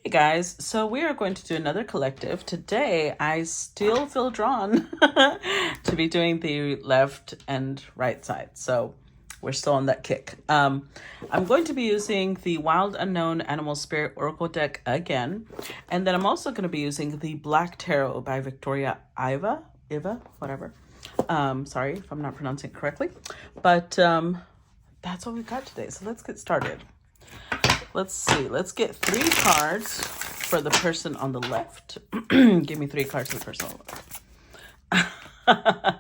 Hey guys, so we are going to do another collective. Today, I still feel drawn to be doing the left and right side. So we're still on that kick. I'm going to be using the Wild Unknown Animal Spirit Oracle deck again. And then I'm also going to be using the Black Tarot by Victoria Iva, whatever. Sorry if I'm not pronouncing it correctly. But that's what we got today. So let's get started. Let's see. Let's get 3 cards for the person on the left. Give me 3 cards for the person on the left.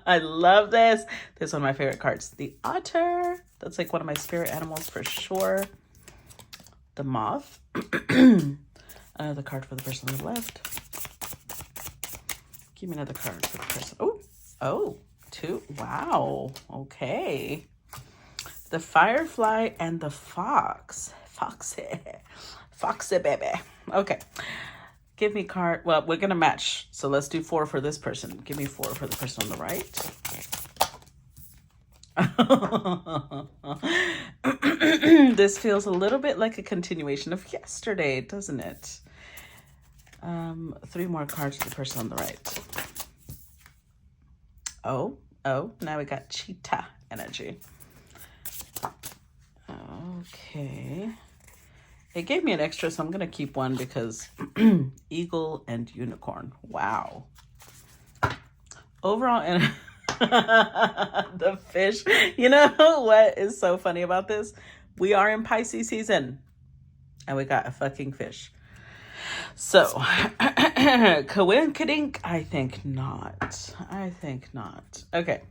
I love this. This is one of my favorite cards. The otter. That's like one of my spirit animals for sure. The moth. Another card for the person on the left. Give me another card for the person. Oh, 2. Wow. Okay. The firefly and the fox. Foxy baby. Okay. Give me card. Well, we're going to match. So let's do 4 for this person. Give me 4 for the person on the right. This feels a little bit like a continuation of yesterday, doesn't it? 3 more cards for the person on the right. Oh, now we got cheetah energy. Okay. It gave me an extra, so I'm going to keep one because eagle and unicorn. Wow. Overall, and the fish. You know what is so funny about this? We are in Pisces season and we got a fucking fish. So, coinkadink? I think not. Okay.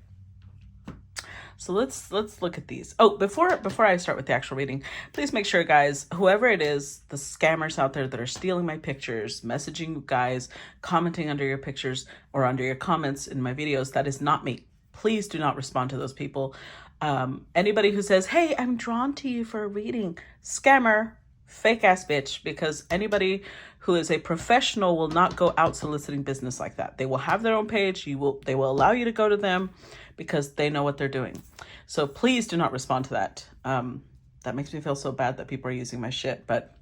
So let's look at these. Oh, before I start with the actual reading, please make sure, guys, whoever it is, the scammers out there that are stealing my pictures, messaging you guys, commenting under your pictures or under your comments in my videos, that is not me. Please do not respond to those people. Anybody who says, hey, I'm drawn to you for a reading, scammer, fake ass bitch, because anybody who is a professional will not go out soliciting business like that. They will have their own page. They will allow you to go to them because they know what they're doing. So please do not respond to that. That makes me feel so bad that people are using my shit, but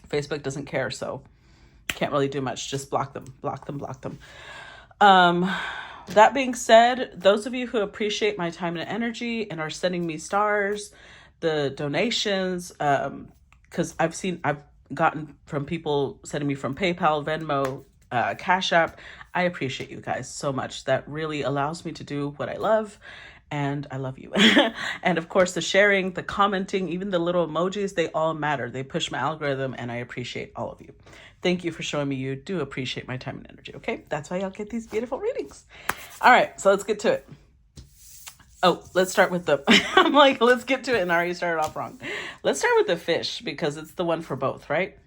Facebook doesn't care, so can't really do much. Just block them. That being said, those of you who appreciate my time and energy and are sending me stars, the donations, because I've gotten from people sending me from PayPal, Venmo, Cash App. I appreciate you guys so much. That really allows me to do what I love, and I love you. And of course, the sharing, the commenting, even the little emojis, they all matter. They push my algorithm, and I appreciate all of you. Thank you for showing me you do appreciate my time and energy, okay? That's why y'all get these beautiful readings. All right, so let's get to it. Oh, let's start with the, I'm like, let's get to it, and I already started off wrong. Let's start with the fish, because it's the one for both, right?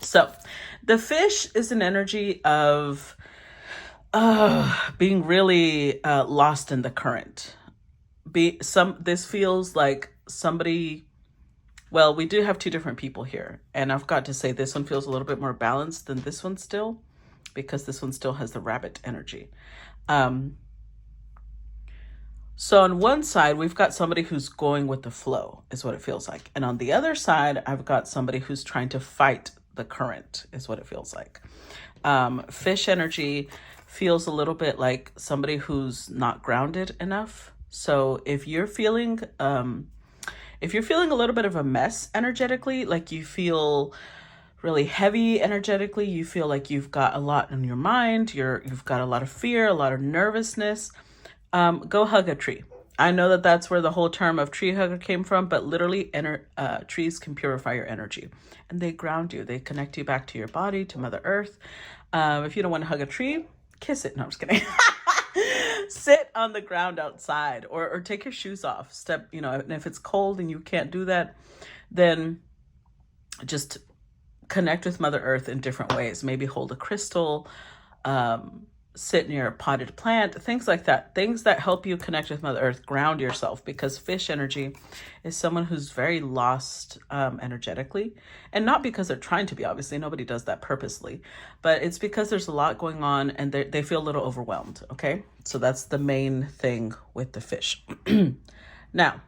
So the fish is an energy of being really lost in the current. This feels like somebody, well, we do have 2 different people here. And I've got to say this one feels a little bit more balanced than this one still, because this one still has the rabbit energy. So on one side, we've got somebody who's going with the flow, is what it feels like. And on the other side, I've got somebody who's trying to fight the current, is what it feels like. Fish energy feels a little bit like somebody who's not grounded enough. So if you're feeling a little bit of a mess energetically, like you feel really heavy energetically, you feel like you've got a lot in your mind, you've got a lot of fear, a lot of nervousness, go hug a tree. I know that that's where the whole term of tree hugger came from, but literally trees can purify your energy and they ground you. They connect you back to your body, to Mother Earth. If you don't want to hug a tree, kiss it. No, I'm just kidding. Sit on the ground outside or take your shoes off. And if it's cold and you can't do that, then just connect with Mother Earth in different ways. Maybe hold a crystal, sit near a potted plant, things like that. Things that help you connect with Mother Earth, ground yourself, because fish energy is someone who's very lost energetically. And not because they're trying to be, obviously, nobody does that purposely, but it's because there's a lot going on and they feel a little overwhelmed, okay? So that's the main thing with the fish. Now,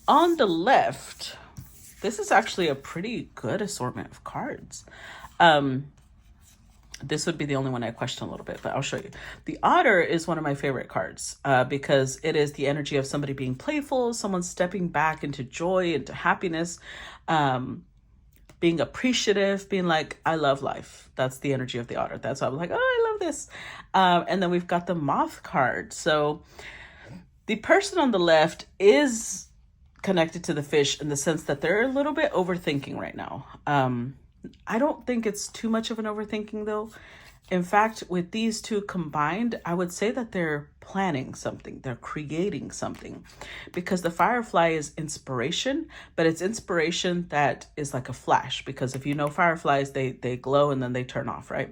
on the left, this is actually a pretty good assortment of cards. Um, this would be the only one I question a little bit, but I'll show you. The Otter is one of my favorite cards because it is the energy of somebody being playful, someone stepping back into joy, into happiness, being appreciative, being like, I love life. That's the energy of the Otter. That's why I'm like, oh, I love this. And then we've got the Moth card. So the person on the left is connected to the fish in the sense that they're a little bit overthinking right now. I don't think it's too much of an overthinking though. In fact, with these two combined, I would say that they're planning something, they're creating something, because the firefly is inspiration, but it's inspiration that is like a flash, because if you know fireflies, they glow and then they turn off, right?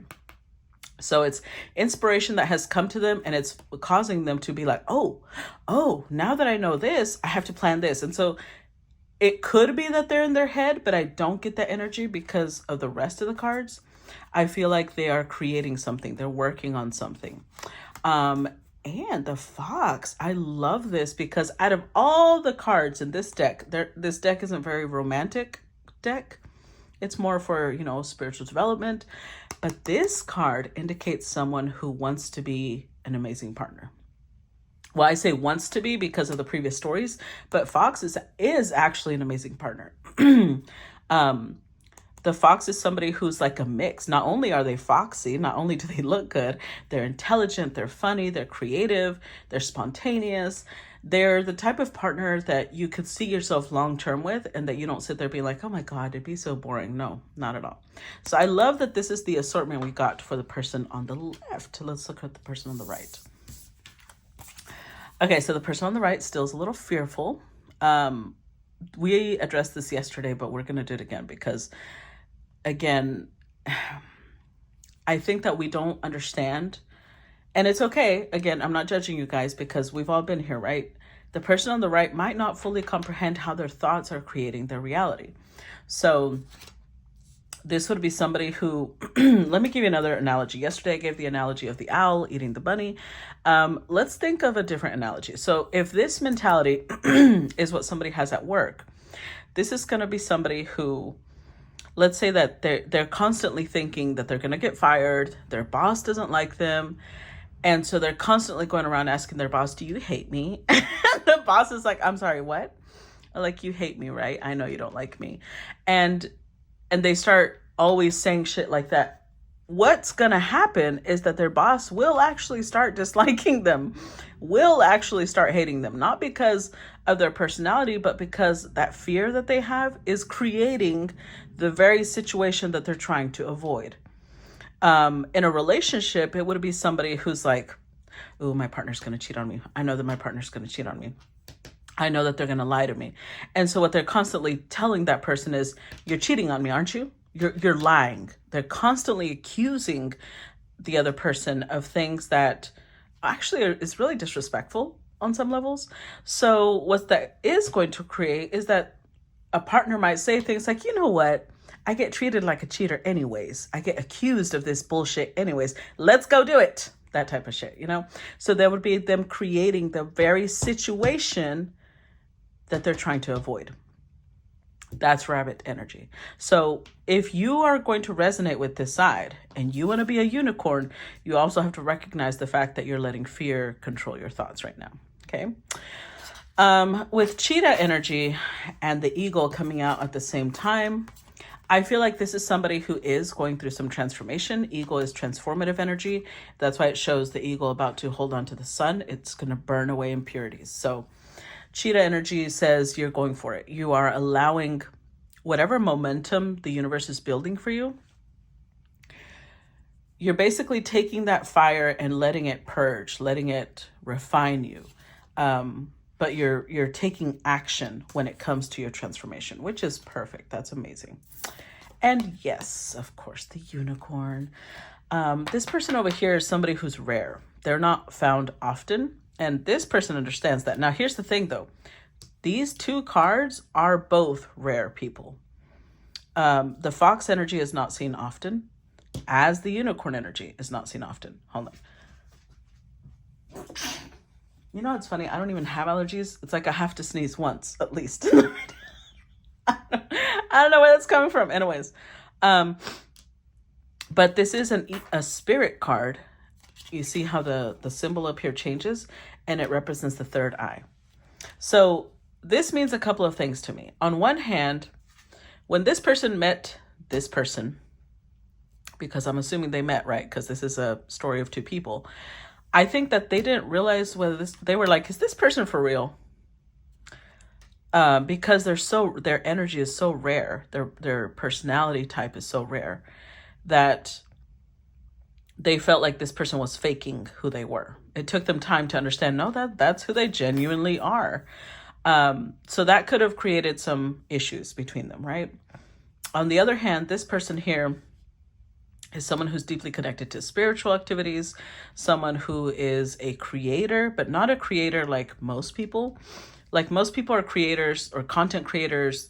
So it's inspiration that has come to them and it's causing them to be like, oh, now that I know this, I have to plan this. And so it could be that they're in their head, but I don't get that energy because of the rest of the cards. I feel like they are creating something. They're working on something. And the Fox, I love this because out of all the cards in this deck, this deck isn't very romantic deck. It's more for, spiritual development. But this card indicates someone who wants to be an amazing partner. Well, I say wants to be because of the previous stories, but Fox is actually an amazing partner. The Fox is somebody who's like a mix. Not only are they foxy, not only do they look good, they're intelligent, they're funny, they're creative, they're spontaneous. They're the type of partner that you could see yourself long-term with and that you don't sit there being like, oh my God, it'd be so boring. No, not at all. So I love that this is the assortment we got for the person on the left. Let's look at the person on the right. Okay, so the person on the right still is a little fearful. We addressed this yesterday, but we're going to do it again because, again, I think that we don't understand. And it's okay. Again, I'm not judging you guys because we've all been here, right? The person on the right might not fully comprehend how their thoughts are creating their reality. So this would be somebody who, let me give you another analogy. Yesterday, I gave the analogy of the owl eating the bunny. Let's think of a different analogy. So if this mentality is what somebody has at work, this is going to be somebody who, let's say that they're constantly thinking that they're going to get fired. Their boss doesn't like them. And so they're constantly going around asking their boss, do you hate me? The boss is like, I'm sorry, what? Like, you hate me, right? I know you don't like me. And they start always saying shit like that. What's going to happen is that their boss will actually start disliking them, will actually start hating them, not because of their personality, but because that fear that they have is creating the very situation that they're trying to avoid. In a relationship, it would be somebody who's like, oh, my partner's going to cheat on me. I know that my partner's going to cheat on me. I know that they're going to lie to me. And so what they're constantly telling that person is, you're cheating on me, aren't you? You're lying. They're constantly accusing the other person of things that actually is really disrespectful on some levels. So what that is going to create is that a partner might say things like, you know what? I get treated like a cheater anyways. I get accused of this bullshit anyways. Let's go do it. That type of shit, So that would be them creating the very situation that they're trying to avoid. That's rabbit energy. So if you are going to resonate with this side and you want to be a unicorn, you also have to recognize the fact that you're letting fear control your thoughts right now. Okay. With cheetah energy and the eagle coming out at the same time, I feel like this is somebody who is going through some transformation. Eagle is transformative energy. That's why it shows the eagle about to hold on to the sun. It's going to burn away impurities. So cheetah energy says you're going for it. You are allowing whatever momentum the universe is building for you. You're basically taking that fire and letting it purge, letting it refine you. But you're taking action when it comes to your transformation, which is perfect. That's amazing. And yes, of course, the unicorn. This person over here is somebody who's rare. They're not found often. And this person understands that. Now, here's the thing, though. These two cards are both rare people. The fox energy is not seen often, as the unicorn energy is not seen often. Hold on. You know, it's funny. I don't even have allergies. It's like I have to sneeze once, at least. I don't know where that's coming from. Anyways, but this is a spirit card. You see how the symbol up here changes, and it represents the third eye. So this means a couple of things to me. On one hand, when this person met this person, because I'm assuming they met, right? Because this is a story of two people. I think that they didn't realize whether they were like, is this person for real? Because their energy is so rare, their personality type is so rare that they felt like this person was faking who they were. It took them time to understand, no, that's who they genuinely are. So that could have created some issues between them, right? On the other hand, this person here is someone who's deeply connected to spiritual activities, someone who is a creator, but not a creator like most people. Like most people are creators or content creators,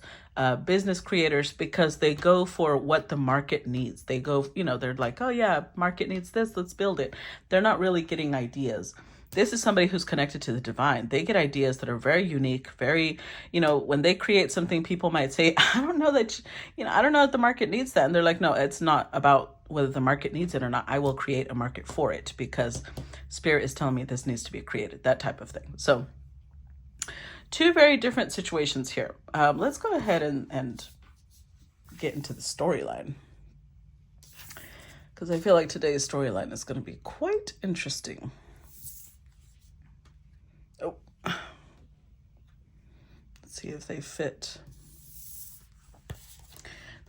business creators, because they go for what the market needs. They go, they're like, oh yeah, market needs this, let's build it. They're not really getting ideas. This is somebody who's connected to the divine. They get ideas that are very unique, very, when they create something, people might say, I don't know that, I don't know if the market needs that. And they're like, no, it's not about whether the market needs it or not. I will create a market for it because spirit is telling me this needs to be created, that type of thing. So two very different situations here. Let's go ahead and get into the storyline, because I feel like today's storyline is going to be quite interesting. Oh, let's see if they fit.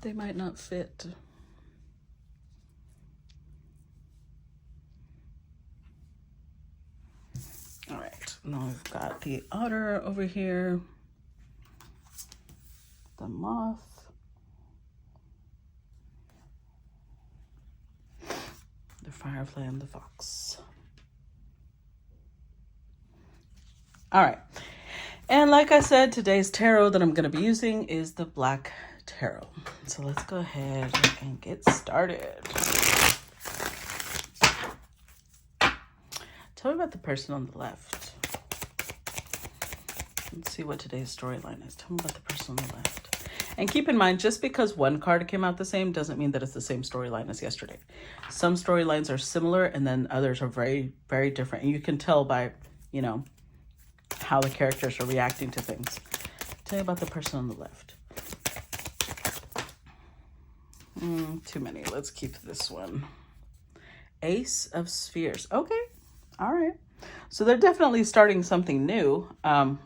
They might not fit. All right, now we've got the otter over here, the moth, the firefly, and the fox. All right, and like I said, today's tarot that I'm going to be using is the Black Tarot. So let's go ahead and get started. Tell me about the person on the left. Let's see what today's storyline is. Tell me about the person on the left. And keep in mind, just because one card came out the same doesn't mean that it's the same storyline as yesterday. Some storylines are similar and then others are very, very different. And you can tell by, how the characters are reacting to things. Tell me about the person on the left. Too many. Let's keep this one. Ace of Spheres. Okay. All right. So they're definitely starting something new.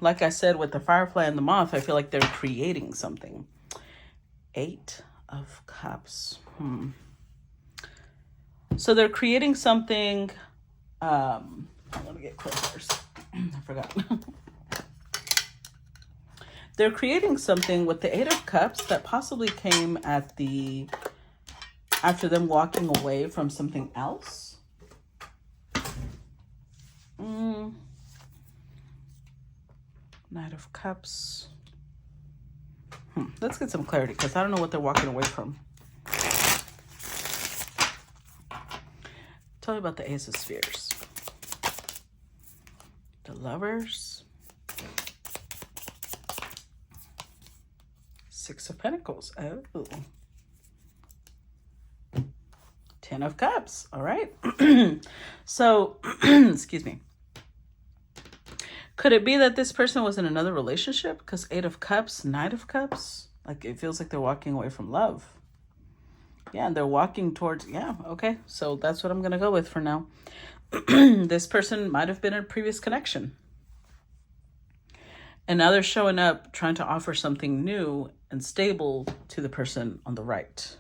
Like I said, with the firefly and the moth, I feel like they're creating something. 8 of Cups. So they're creating something. Let me get closer. I forgot. They're creating something with the 8 of Cups that possibly came after them walking away from something else. Knight of Cups. Let's get some clarity because I don't know what they're walking away from. Tell me about the Ace of Spheres. The Lovers. 6 of Pentacles. Oh. 10 of Cups. All right. So, excuse me. Could it be that this person was in another relationship? Because 8 of Cups, Knight of Cups. Like it feels like they're walking away from love. Yeah, and they're walking towards, yeah, okay. So that's what I'm going to go with for now. This person might have been in a previous connection. And now they're showing up trying to offer something new and stable to the person on the right.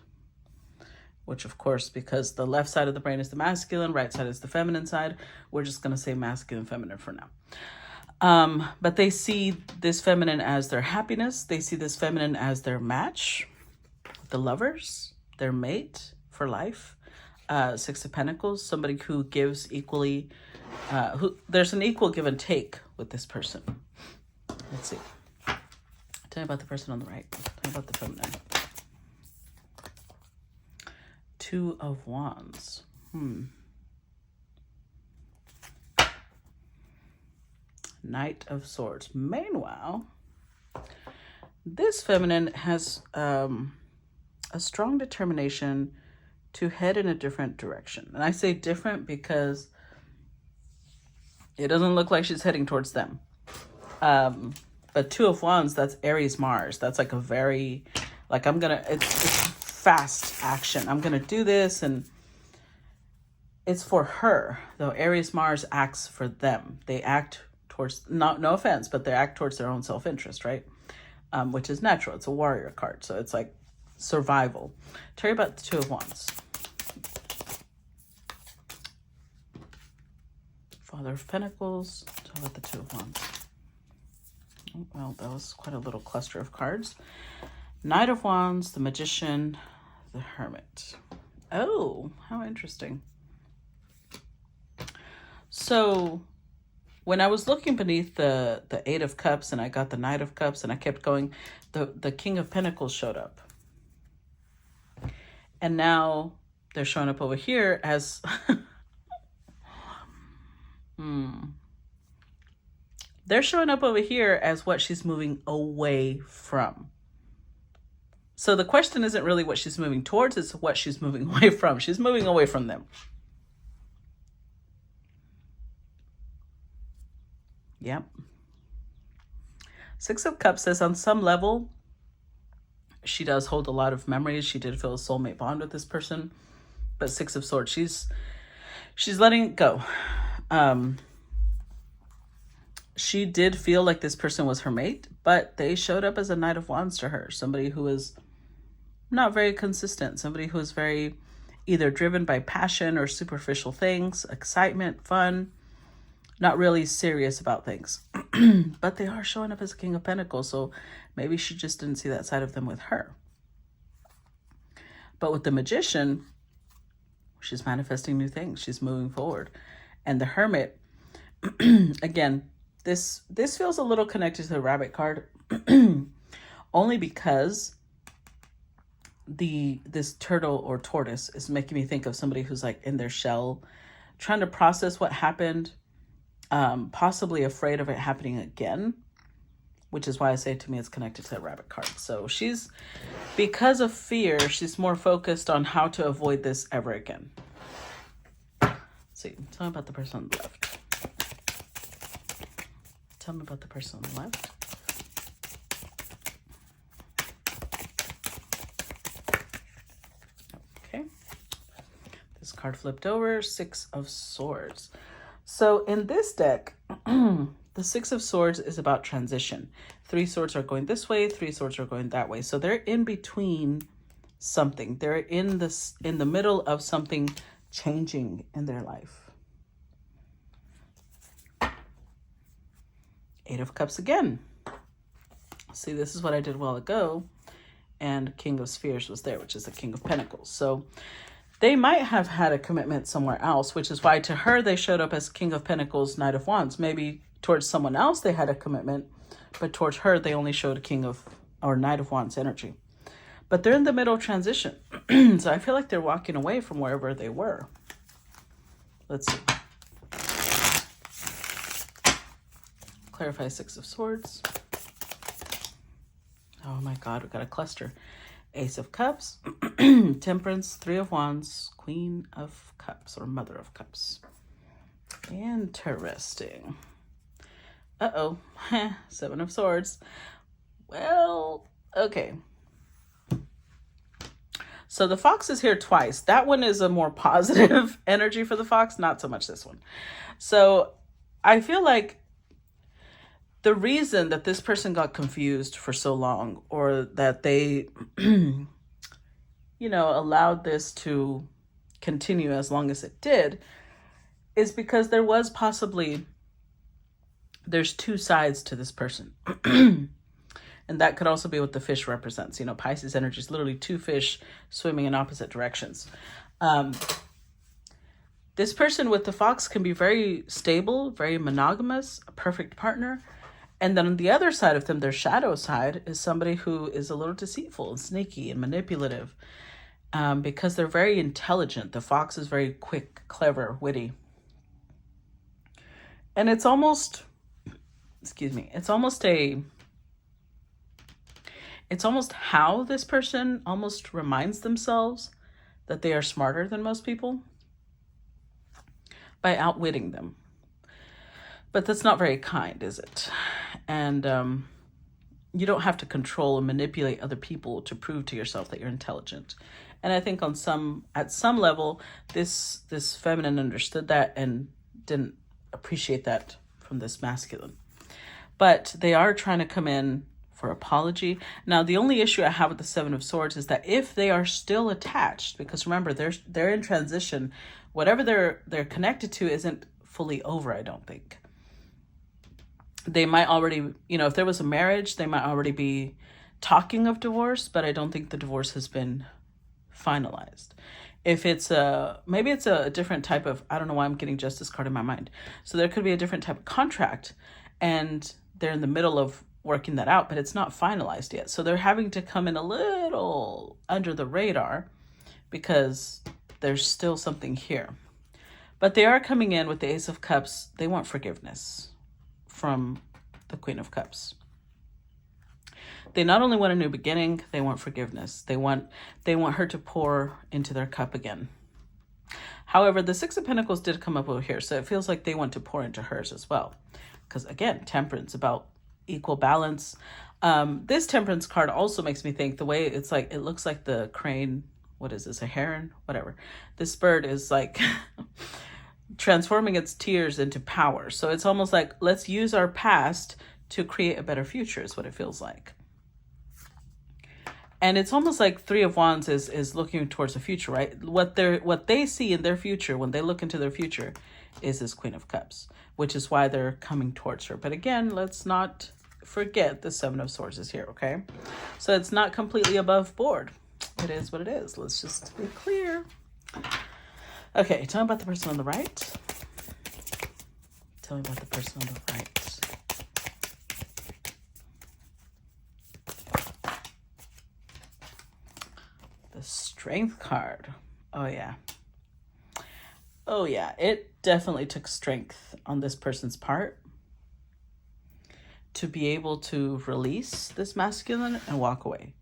Which, of course, because the left side of the brain is the masculine, right side is the feminine side, we're just going to say masculine, feminine for now. But they see this feminine as their happiness. They see this feminine as their match, the lovers, their mate for life. 6 of Pentacles, somebody who gives equally, there's an equal give and take with this person. Let's see. Tell me about the person on the right. Tell me about the feminine. 2 of Wands. Knight of Swords. Meanwhile, This feminine has a strong determination to head in a different direction. And I say different because it doesn't look like she's heading towards them. But Two of Wands, that's Aries Mars. That's like a very, like, it's fast action. I'm going to do this, and it's for her. Though Aries Mars acts for them. They act towards, no offense, but they act towards their own self-interest, right? Which is natural. It's a warrior card. So it's like survival. Tell you about the Two of Wands. Father of Pentacles. Tell about the Two of Wands. Oh, well, that was quite a little cluster of cards. Knight of Wands, the Magician, the Hermit. Oh, how interesting. So when I was looking beneath the Eight of Cups and I got the Knight of Cups and I kept going, the King of Pentacles showed up. And now they're showing up over here as... They're showing up over here as what she's moving away from. So the question isn't really what she's moving towards, it's what she's moving away from. She's moving away from them. Yep. Six of Cups says on some level, she does hold a lot of memories. She did feel a soulmate bond with this person. But Six of Swords, she's letting it go. She did feel like this person was her mate, but they showed up as a Knight of Wands to her. Somebody who is not very consistent. Somebody who is very either driven by passion or superficial things, excitement, fun, not really serious about things. But they are showing up as a King of Pentacles, so maybe she just didn't see that side of them with her. But with the Magician, she's manifesting new things. She's moving forward. And the Hermit, again, this feels a little connected to the Rabbit card, only because this turtle or tortoise is making me think of somebody who's like in their shell, trying to process what happened, possibly afraid of it happening again, which is why I say to me it's connected to the Rabbit card. So she's, because of fear, she's more focused on how to avoid this ever again. Let's see, tell me about the person on the left. Tell me about the person on the left. Okay. This card flipped over, Six of Swords. So in this deck, the Six of Swords is about transition. Three swords are going this way, three swords are going that way. So they're in between something. They're in the middle of something changing in their life. Eight of Cups again. See, this is what I did a while ago. And King of Spheres was there, which is the King of Pentacles. So they might have had a commitment somewhere else, which is why to her they showed up as King of Pentacles, Knight of Wands. Maybe towards someone else they had a commitment, but towards her they only showed a King of or Knight of Wands energy. But they're in the middle of transition. So I feel like they're walking away from wherever they were. Let's see. Clarify Six of Swords. Oh my God, we got a cluster. Ace of Cups, Temperance, Three of Wands, Queen of Cups or Mother of Cups. Interesting. Uh-oh, Seven of Swords. Well, okay. So the Fox is here twice. That one is a more positive energy for the Fox, not so much this one. So I feel like the reason that this person got confused for so long, or that they, allowed this to continue as long as it did, is because there's two sides to this person. And that could also be what the fish represents. Pisces energy is literally two fish swimming in opposite directions. This person with the Fox can be very stable, very monogamous, a perfect partner. And then on the other side of them, their shadow side, is somebody who is a little deceitful and sneaky and manipulative, because they're very intelligent. The Fox is very quick, clever, witty. And it's almost It's almost how this person almost reminds themselves that they are smarter than most people by outwitting them. But that's not very kind, is it? And you don't have to control and manipulate other people to prove to yourself that you're intelligent. And I think at some level, this feminine understood that and didn't appreciate that from this masculine. But they are trying to come in for apology. Now, the only issue I have with the Seven of Swords is that if they are still attached, because remember, they're in transition, whatever they're connected to isn't fully over, I don't think. They might already, if there was a marriage, they might already be talking of divorce, but I don't think the divorce has been finalized. If maybe it's a different type of, I don't know why I'm getting Justice card in my mind. So there could be a different type of contract, and they're in the middle of working that out, but it's not finalized yet. So they're having to come in a little under the radar because there's still something here. But they are coming in with the Ace of Cups. They want forgiveness from the Queen of Cups. They not only want a new beginning, they want forgiveness. They want her to pour into their cup again. However, the Six of Pentacles did come up over here, so it feels like they want to pour into hers as well. Because again, temperance, about equal balance. This temperance card also makes me think the way it's like, it looks like the crane. What is this? A heron? Whatever. This bird is like transforming its tears into power. So it's almost like, let's use our past to create a better future is what it feels like. And it's almost like Three of Wands is looking towards the future, right? What they see in their future, when they look into their future, is this Queen of Cups, which is why they're coming towards her. But again, let's not forget the Seven of Swords is here, okay? So it's not completely above board. It is what it is. Let's just be clear. Okay, tell me about the person on the right. Tell me about the person on the right. The Strength card. Oh, yeah. Oh, yeah. It definitely took strength on this person's part to be able to release this masculine and walk away.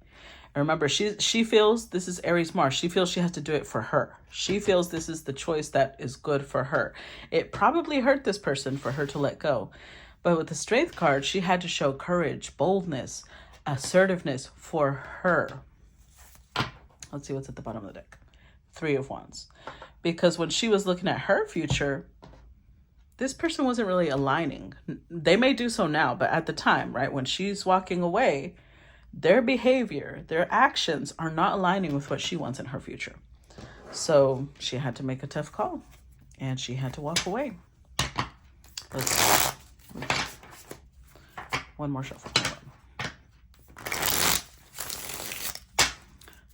And remember, she feels, this is Aries Mars, she feels she has to do it for her. She feels this is the choice that is good for her. It probably hurt this person for her to let go. But with the Strength card, she had to show courage, boldness, assertiveness for her. Let's see what's at the bottom of the deck. Three of Wands. Because when she was looking at her future, this person wasn't really aligning. They may do so now, but at the time, right, when she's walking away, their behavior, their actions are not aligning with what she wants in her future. So she had to make a tough call and she had to walk away. One more shuffle.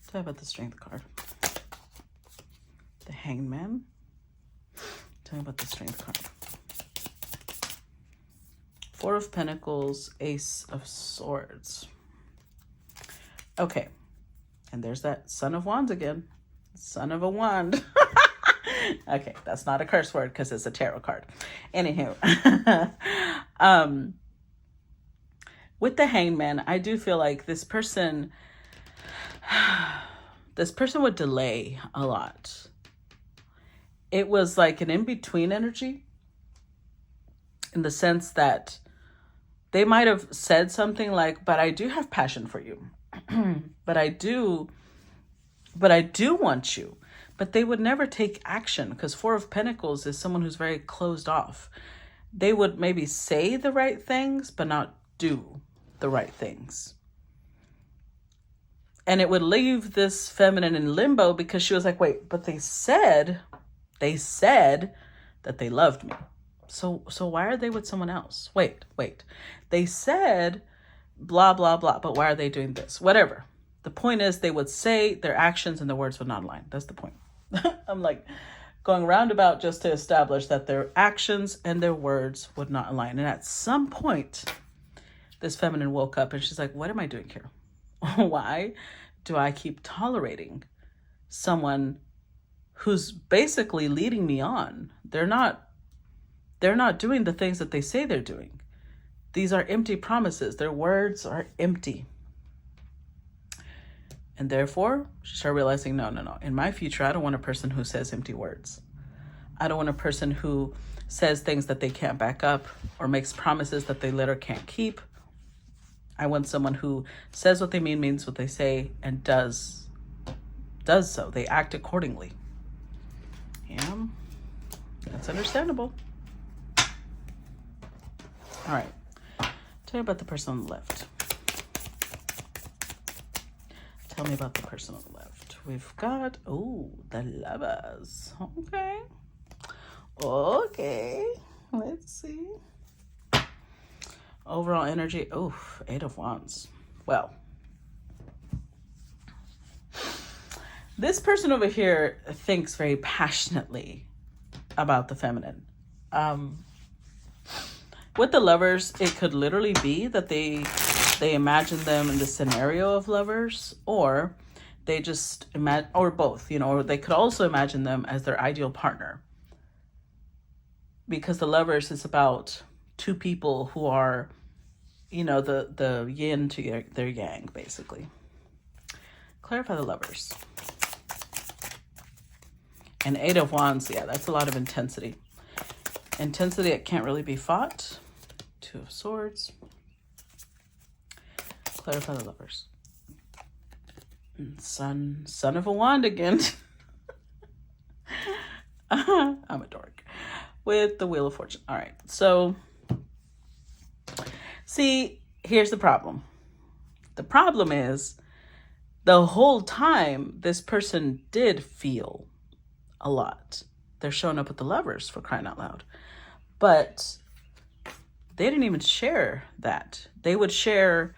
Tell me about the Strength card. The Hangman. Tell me about the Strength card. Four of Pentacles, Ace of Swords. Okay. And there's that Son of Wands again. Son of a Wand. Okay, that's not a curse word because it's a tarot card. Anywho. With the Hangman, I do feel like this person would delay a lot. It was like an in-between energy in the sense that they might have said something like, but I do have passion for you. but I do want you. But they would never take action because Four of Pentacles is someone who's very closed off. They would maybe say the right things, but not do the right things. And it would leave this feminine in limbo because she was like, wait, but they said that they loved me. So why are they with someone else? Wait. They said blah, blah, blah, but why are they doing this? Whatever. The point is they would say their actions and their words would not align. That's the point. I'm like going roundabout just to establish that their actions and their words would not align. And at some point, this feminine woke up and she's like, what am I doing here? Why do I keep tolerating someone who's basically leading me on? They're not doing the things that they say they're doing. These are empty promises. Their words are empty. And therefore, she started realizing, no. In my future, I don't want a person who says empty words. I don't want a person who says things that they can't back up or makes promises that they later can't keep. I want someone who says what they mean, means what they say, and does so. They act accordingly. Yeah, that's understandable. All right. Tell me about the person on the left. Tell me about the person on the left. We've got, the Lovers. Okay. Let's see. Overall energy. 8 of Wands. Well, this person over here thinks very passionately about the feminine. With the Lovers, it could literally be that they imagine them in the scenario of lovers, or they just imagine, or both, or they could also imagine them as their ideal partner. Because the Lovers is about two people who are, the yin to their yang, basically. Clarify the Lovers. And 8 of Wands, yeah, that's a lot of intensity. Intensity that can't really be fought. 2 of Swords. Clarify the Lovers. Son of a wand again. I'm a dork. With the Wheel of Fortune. All right. So, see, here's the problem. The problem is the whole time this person did feel a lot. They're showing up with the Lovers, for crying out loud. But they didn't even share that. They would share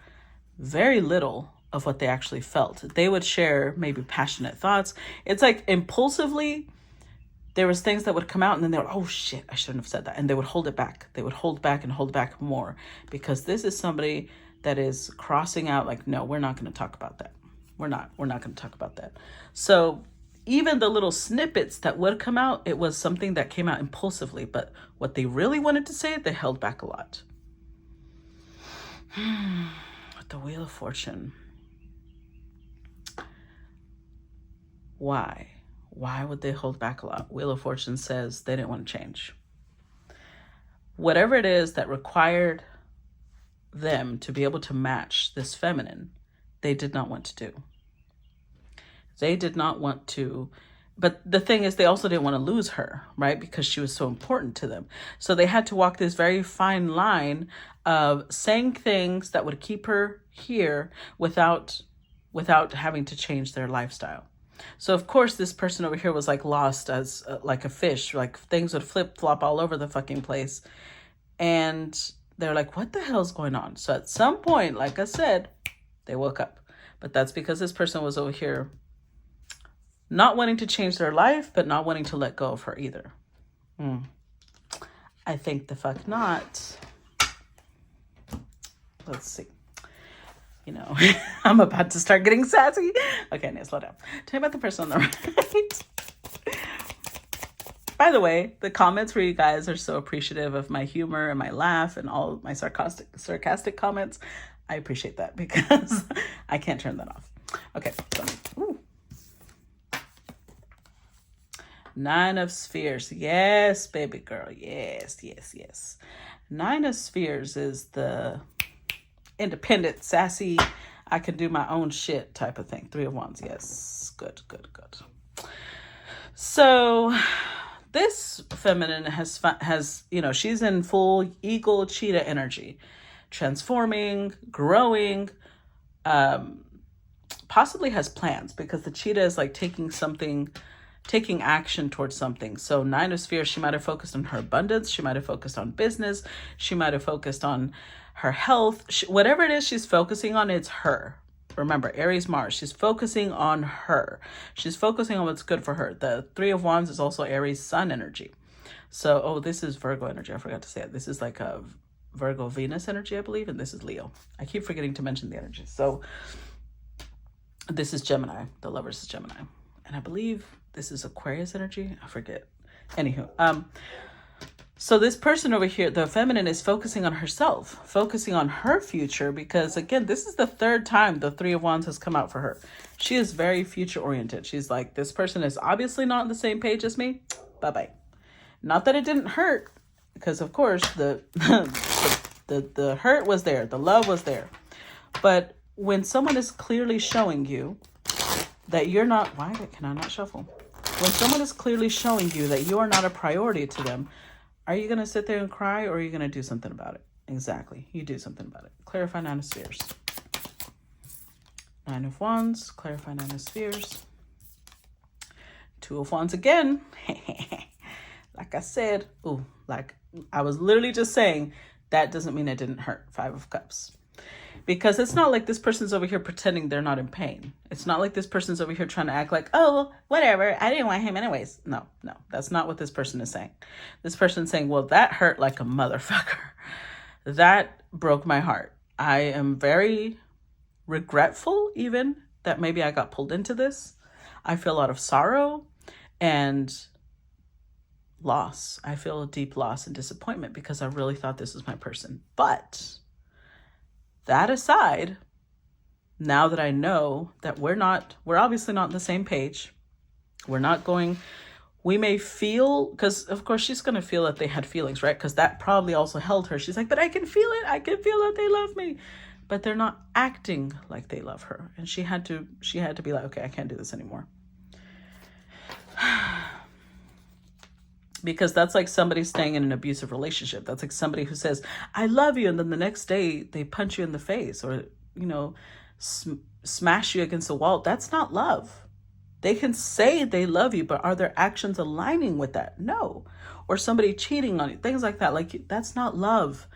very little of what they actually felt. They would share maybe passionate thoughts. It's like impulsively, there was things that would come out and then they would, oh shit, I shouldn't have said that. And they would hold it back. They would hold back and hold back more, because this is somebody that is crossing out like, no, we're not going to talk about that. We're not going to talk about that. So even the little snippets that would come out, it was something that came out impulsively, but what they really wanted to say, they held back a lot. The Wheel of Fortune. Why? Why would they hold back a lot? Wheel of Fortune says they didn't want to change. Whatever it is that required them to be able to match this feminine, they did not want to do. They did not want to, but the thing is, they also didn't want to lose her, right? Because she was so important to them. So they had to walk this very fine line of saying things that would keep her here without having to change their lifestyle. So of course, this person over here was like lost as like a fish, like things would flip flop all over the fucking place. And they're like, what the hell's going on? So at some point, like I said, they woke up, but that's because this person was over here not wanting to change their life, but not wanting to let go of her either. I think the fuck not. Let's see. I'm about to start getting sassy. Okay, now slow down. Tell me about the person on the right. By the way, the comments for you guys are so appreciative of my humor and my laugh and all of my sarcastic comments. I appreciate that because I can't turn that off. Okay, so, ooh. 9 of Spheres. Yes, baby girl. Yes. 9 of Spheres is the independent, sassy, I can do my own shit type of thing. 3 of Wands. Yes. Good. So this feminine has, she's in full eagle cheetah energy, transforming, growing, possibly has plans, because the cheetah is like taking action towards something. So 9 of Spheres, she might have focused on her abundance. She might have focused on business. She might have focused on her health. Whatever it is she's focusing on, it's her. Remember, Aries Mars, she's focusing on her. She's focusing on what's good for her. The 3 of Wands is also Aries Sun energy. So, this is Virgo energy. I forgot to say it. This is like a Virgo Venus energy, I believe. And this is Leo. I keep forgetting to mention the energy. So this is Gemini. The Lovers is Gemini. And I believe this is Aquarius energy. I forget. Anywho, So this person over here, the feminine, is focusing on herself, focusing on her future, because again, this is the third time the Three of Wands has come out for her. She is very future oriented. She's like, this person is obviously not on the same page as me. Bye-bye. Not that it didn't hurt, because of course the the hurt was there, the love was there. But when someone is clearly showing you that you're not, why can I not shuffle? When someone is clearly showing you that you are not a priority to them, are you going to sit there and cry, or are you going to do something about it? Exactly. You do something about it. Clarify Nine of Spheres. Nine of Wands. Clarify Nine of Spheres. Two of Wands again. Like I said, like I was literally just saying, that doesn't mean it didn't hurt. Five of Cups. Because it's not like this person's over here pretending they're not in pain. It's not like this person's over here trying to act like, oh, whatever, I didn't want him anyways. No, that's not what this person is saying. This person's saying, well, that hurt like a motherfucker. That broke my heart. I am very regretful even that maybe I got pulled into this. I feel a lot of sorrow and loss. I feel a deep loss and disappointment because I really thought this was my person. But that aside, now that I know that we're obviously not on the same page. We may feel, because of course she's going to feel that they had feelings, right? Because that probably also held her. She's like, but I can feel it. I can feel that they love me. But they're not acting like they love her. And she had to be like, okay, I can't do this anymore. Because that's like somebody staying in an abusive relationship. That's like somebody who says, I love you. And then the next day they punch you in the face or, smash you against the wall. That's not love. They can say they love you, but are their actions aligning with that? No. Or somebody cheating on you, things like that. Like, that's not love.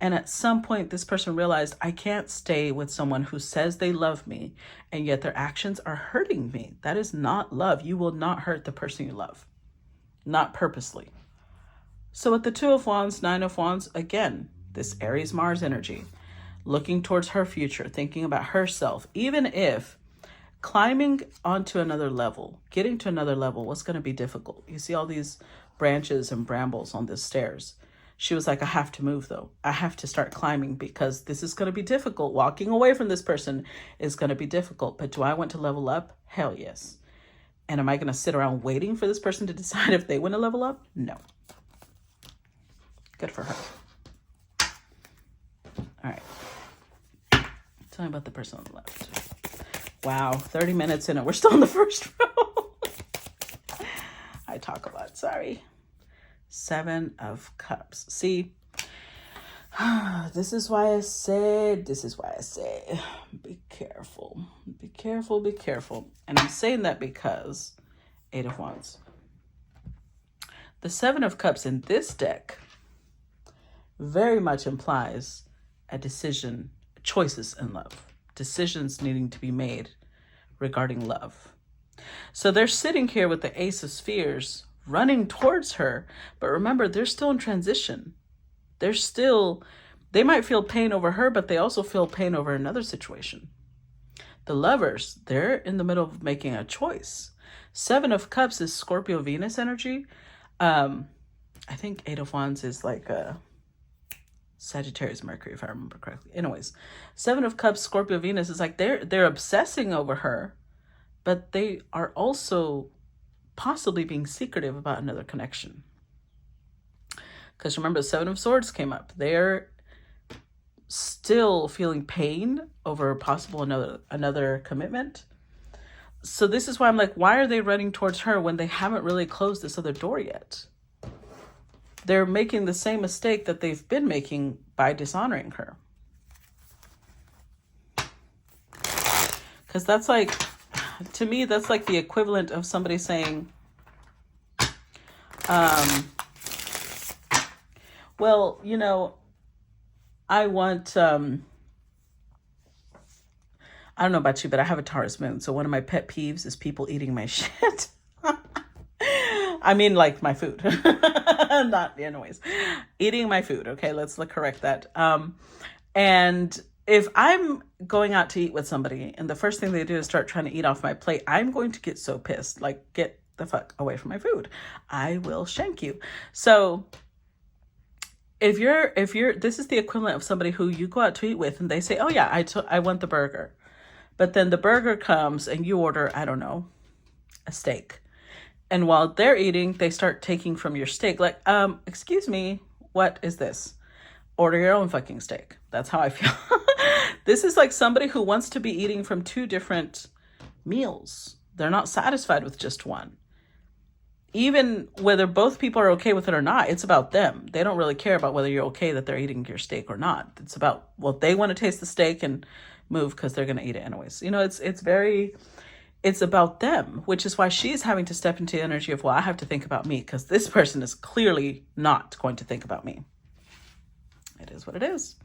And at some point, this person realized, I can't stay with someone who says they love me, and yet their actions are hurting me. That is not love. You will not hurt the person you love. Not purposely. So with the Two of Wands, Nine of Wands, again, this Aries Mars energy, looking towards her future, thinking about herself, even if climbing onto another level, getting to another level was going to be difficult. You see all these branches and brambles on the stairs. She was like, I have to move though. I have to start climbing because this is going to be difficult. Walking away from this person is going to be difficult. But do I want to level up? Hell yes. And am I going to sit around waiting for this person to decide if they want to level up? No. Good for her. All right. Tell me about the person on the left. Wow, 30 minutes in it. We're still in the first row. I talk a lot, sorry. Seven of Cups. See, this is why I said, be careful. Be careful, be careful. And I'm saying that because Eight of Wands. The Seven of Cups in this deck very much implies a decision, choices in love. Decisions needing to be made regarding love. So they're sitting here with the Ace of Spheres running towards her. But remember, they're still in transition. They might feel pain over her, but they also feel pain over another situation. The Lovers, they're in the middle of making a choice. Seven of Cups is Scorpio Venus energy. I think Eight of Wands is like a Sagittarius Mercury, if I remember correctly. Anyways, Seven of Cups, Scorpio Venus is like they're obsessing over her, but they are also possibly being secretive about another connection. Because remember, Seven of Swords came up. They're still feeling pain over possible another commitment. So this is why I'm like, why are they running towards her when they haven't really closed this other door yet? They're making the same mistake that they've been making by dishonoring her. Because that's like, to me, that's like the equivalent of somebody saying, well, I want, I don't know about you, but I have a Taurus moon. So one of my pet peeves is people eating my shit. I mean, like my food, not anyways, eating my food. Okay. Let's correct that. And if I'm going out to eat with somebody and the first thing they do is start trying to eat off my plate, I'm going to get so pissed, like, get the fuck away from my food. I will shank you. So if you're this is the equivalent of somebody who you go out to eat with and they say, oh yeah, I want the burger. But then the burger comes and you order, I don't know, a steak. And while they're eating, they start taking from your steak. Like, excuse me, what is this? Order your own fucking steak. That's how I feel. This is like somebody who wants to be eating from two different meals. They're not satisfied with just one. Even whether both people are okay with it or not, it's about them. They don't really care about whether you're okay that they're eating your steak or not. It's about, well, they want to taste the steak and move because they're going to eat it anyways. You know, it's about them, which is why she's having to step into the energy of, well, I have to think about me because this person is clearly not going to think about me. It is what it is.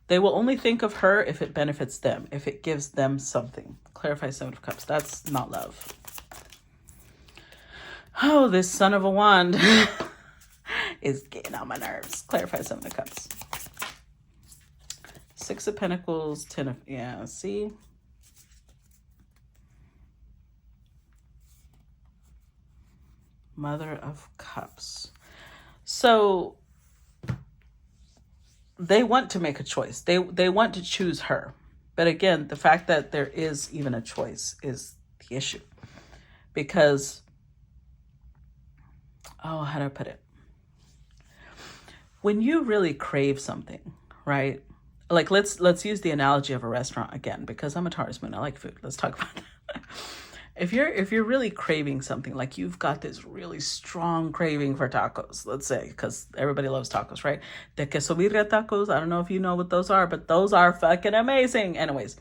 They will only think of her if it benefits them, if it gives them something. Clarify Seven of Cups. That's not love. Oh, this son of a wand is getting on my nerves. Clarify Seven of Cups. Six of Pentacles, Ten of, yeah, see? Mother of Cups. So they want to make a choice. They want to choose her. But again, the fact that there is even a choice is the issue. Because, oh, how do I put it? When you really crave something, right? Like let's use the analogy of a restaurant again, because I'm a Taurus moon. I like food. Let's talk about that. If you're really craving something, like you've got this really strong craving for tacos, let's say, because everybody loves tacos, right? The queso birria tacos, I don't know if you know what those are, but those are fucking amazing. Anyways,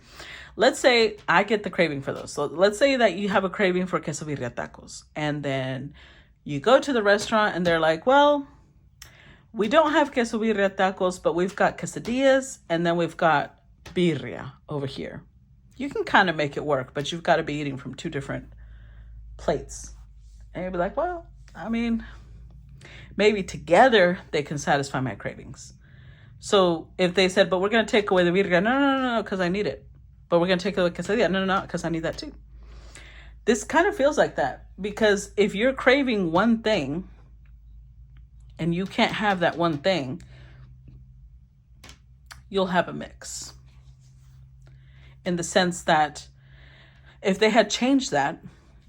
let's say I get the craving for those. So let's say that you have a craving for queso birria tacos, and then you go to the restaurant and they're like, well, we don't have queso birria tacos, but we've got quesadillas, and then we've got birria over here. You can kind of make it work, but you've got to be eating from two different plates. And you'll be like, well, I mean, maybe together they can satisfy my cravings. So if they said, but we're going to take away the birria, no, because I need it. But we're going to take away quesadilla, no, because I need that too. This kind of feels like that, because if you're craving one thing and you can't have that one thing, you'll have a mix. In the sense that if they had changed that,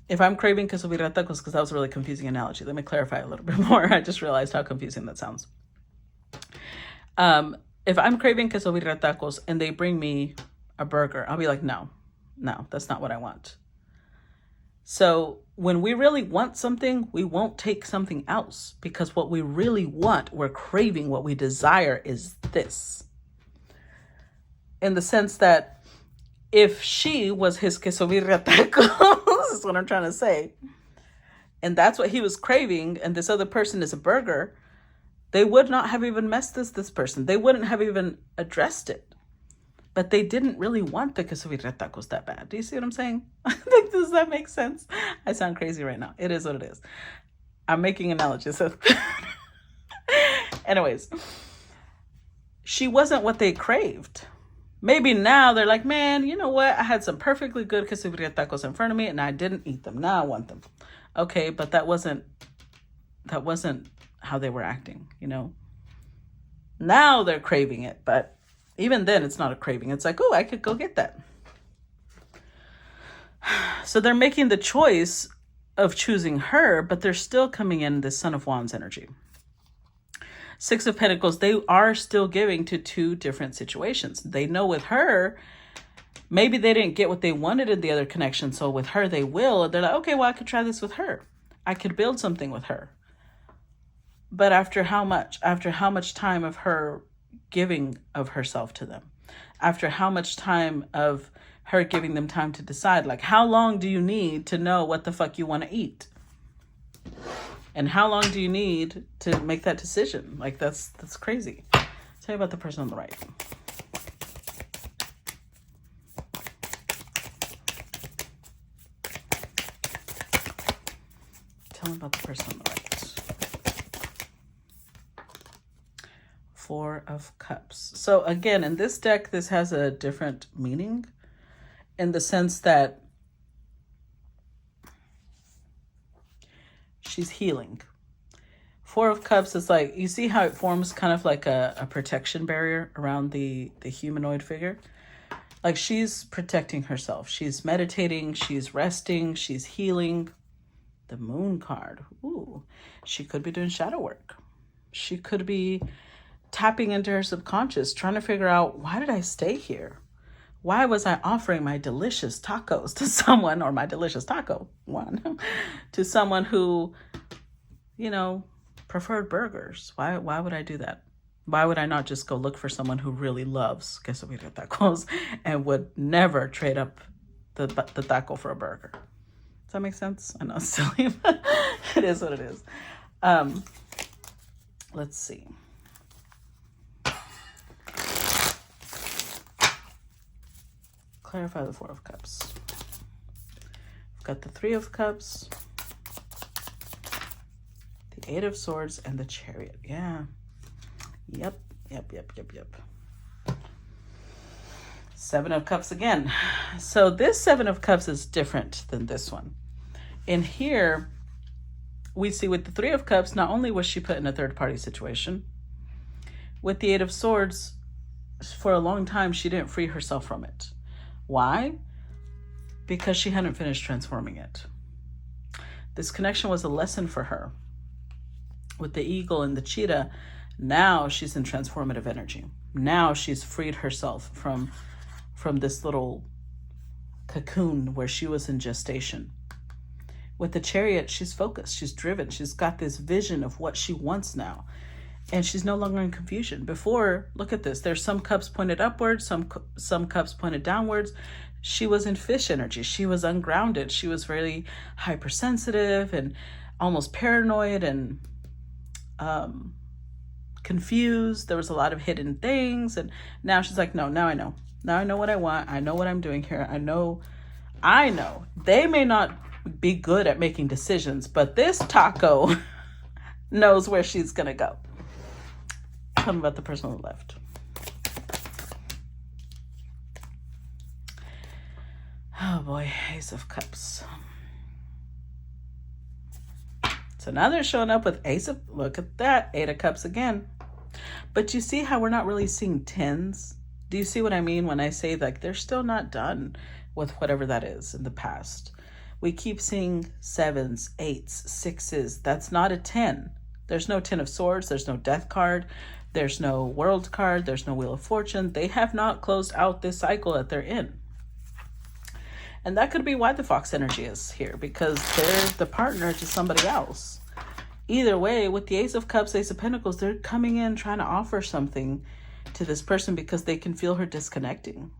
if I'm craving queso birria tacos, because that was a really confusing analogy. Let me clarify a little bit more. I just realized how confusing that sounds. If I'm craving queso birria tacos and they bring me a burger, I'll be like, no, that's not what I want. So when we really want something, we won't take something else, because what we really want, we're craving, what we desire is this. In the sense that if she was his queso birria tacos, is what I'm trying to say, and that's what he was craving, and this other person is a burger, they would not have even messed this person. They wouldn't have even addressed it. But they didn't really want the queso birria tacos that bad. Do you see what I'm saying? Does that make sense? I sound crazy right now. It is what it is. I'm making analogies. Anyways, she wasn't what they craved. Maybe now they're like, man, you know what? I had some perfectly good queso birria tacos in front of me and I didn't eat them. Now I want them. Okay, but that wasn't how they were acting, you know? Now they're craving it, but even then it's not a craving. It's like, oh, I could go get that. So they're making the choice of choosing her, but they're still coming in this Son of Wands energy. Six of Pentacles, they are still giving to two different situations. They know with her, maybe they didn't get what they wanted in the other connection. So with her, they will. And they're like, okay, well, I could try this with her. I could build something with her. But after how much? After how much time of her giving of herself to them? After how much time of her giving them time to decide? Like, how long do you need to know what the fuck you want to eat? And how long do you need to make that decision? Like, that's crazy. Tell me about the person on the right. Tell me about the person on the right. Four of Cups. So again, in this deck, this has a different meaning in the sense that she's healing. Four of Cups is like, you see how it forms kind of like a protection barrier around the humanoid figure? Like she's protecting herself. She's meditating, she's resting, she's healing. The Moon card. Ooh, she could be doing shadow work. She could be tapping into her subconscious, trying to figure out, why did I stay here? Why was I offering my delicious tacos to someone, or my delicious taco one, to someone who, you know, preferred burgers? Why would I do that? Why would I not just go look for someone who really loves quesadilla tacos and would never trade up the taco for a burger? Does that make sense? I know it's silly, but it is what it is. Let's see. Clarify the Four of Cups. We've got the Three of Cups, the Eight of Swords, and the Chariot. Yeah. Yep. Seven of Cups again. So this Seven of Cups is different than this one. In here, we see with the Three of Cups, not only was she put in a third-party situation, with the Eight of Swords, for a long time, she didn't free herself from it. Why? Because she hadn't finished transforming it. This connection was a lesson for her. With the eagle and the cheetah, now she's in transformative energy. Now she's freed herself from this little cocoon where she was in gestation. With the Chariot, she's focused, she's driven, she's got this vision of what she wants now. And she's no longer in confusion. Before, look at this, there's some cups pointed upwards, some cups pointed downwards. She was in fish energy. She was ungrounded. She was really hypersensitive and almost paranoid and confused. There was a lot of hidden things. And now she's like, no, now I know. Now I know what I want. I know what I'm doing here. I know. They may not be good at making decisions, but this taco knows where she's going to go. Tell me about the person on the left. Oh boy, Ace of Cups. So now they're showing up with look at that, Eight of Cups again. But you see how we're not really seeing tens? Do you see what I mean when I say like they're still not done with whatever that is in the past? We keep seeing sevens, eights, sixes. That's not a 10. There's no 10 of Swords. There's no Death card. There's no World card. There's no Wheel of Fortune. They have not closed out this cycle that they're in. And that could be why the Fox energy is here, because they're the partner to somebody else. Either way, with the Ace of Cups, Ace of Pentacles, they're coming in trying to offer something to this person because they can feel her disconnecting.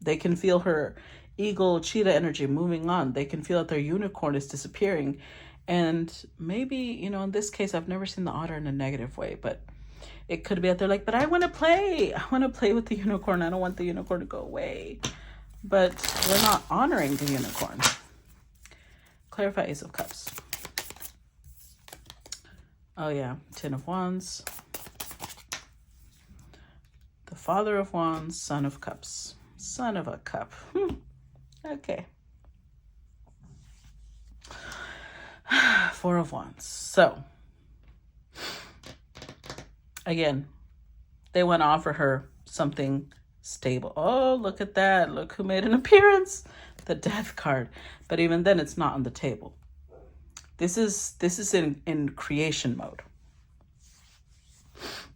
They can feel her eagle, cheetah energy moving on. They can feel that their unicorn is disappearing. And maybe, in this case, I've never seen the otter in a negative way, but it could be that they're like, but I want to play. I want to play with the unicorn. I don't want the unicorn to go away. But we're not honoring the unicorn. Clarify Ace of Cups. Oh yeah, Ten of Wands. The Father of Wands, Son of Cups. Son of a Cup. Okay. Four of Wands. So, again, they want to offer her something stable. Oh, look at that. Look who made an appearance. The Death card. But even then, it's not on the table. This is in creation mode.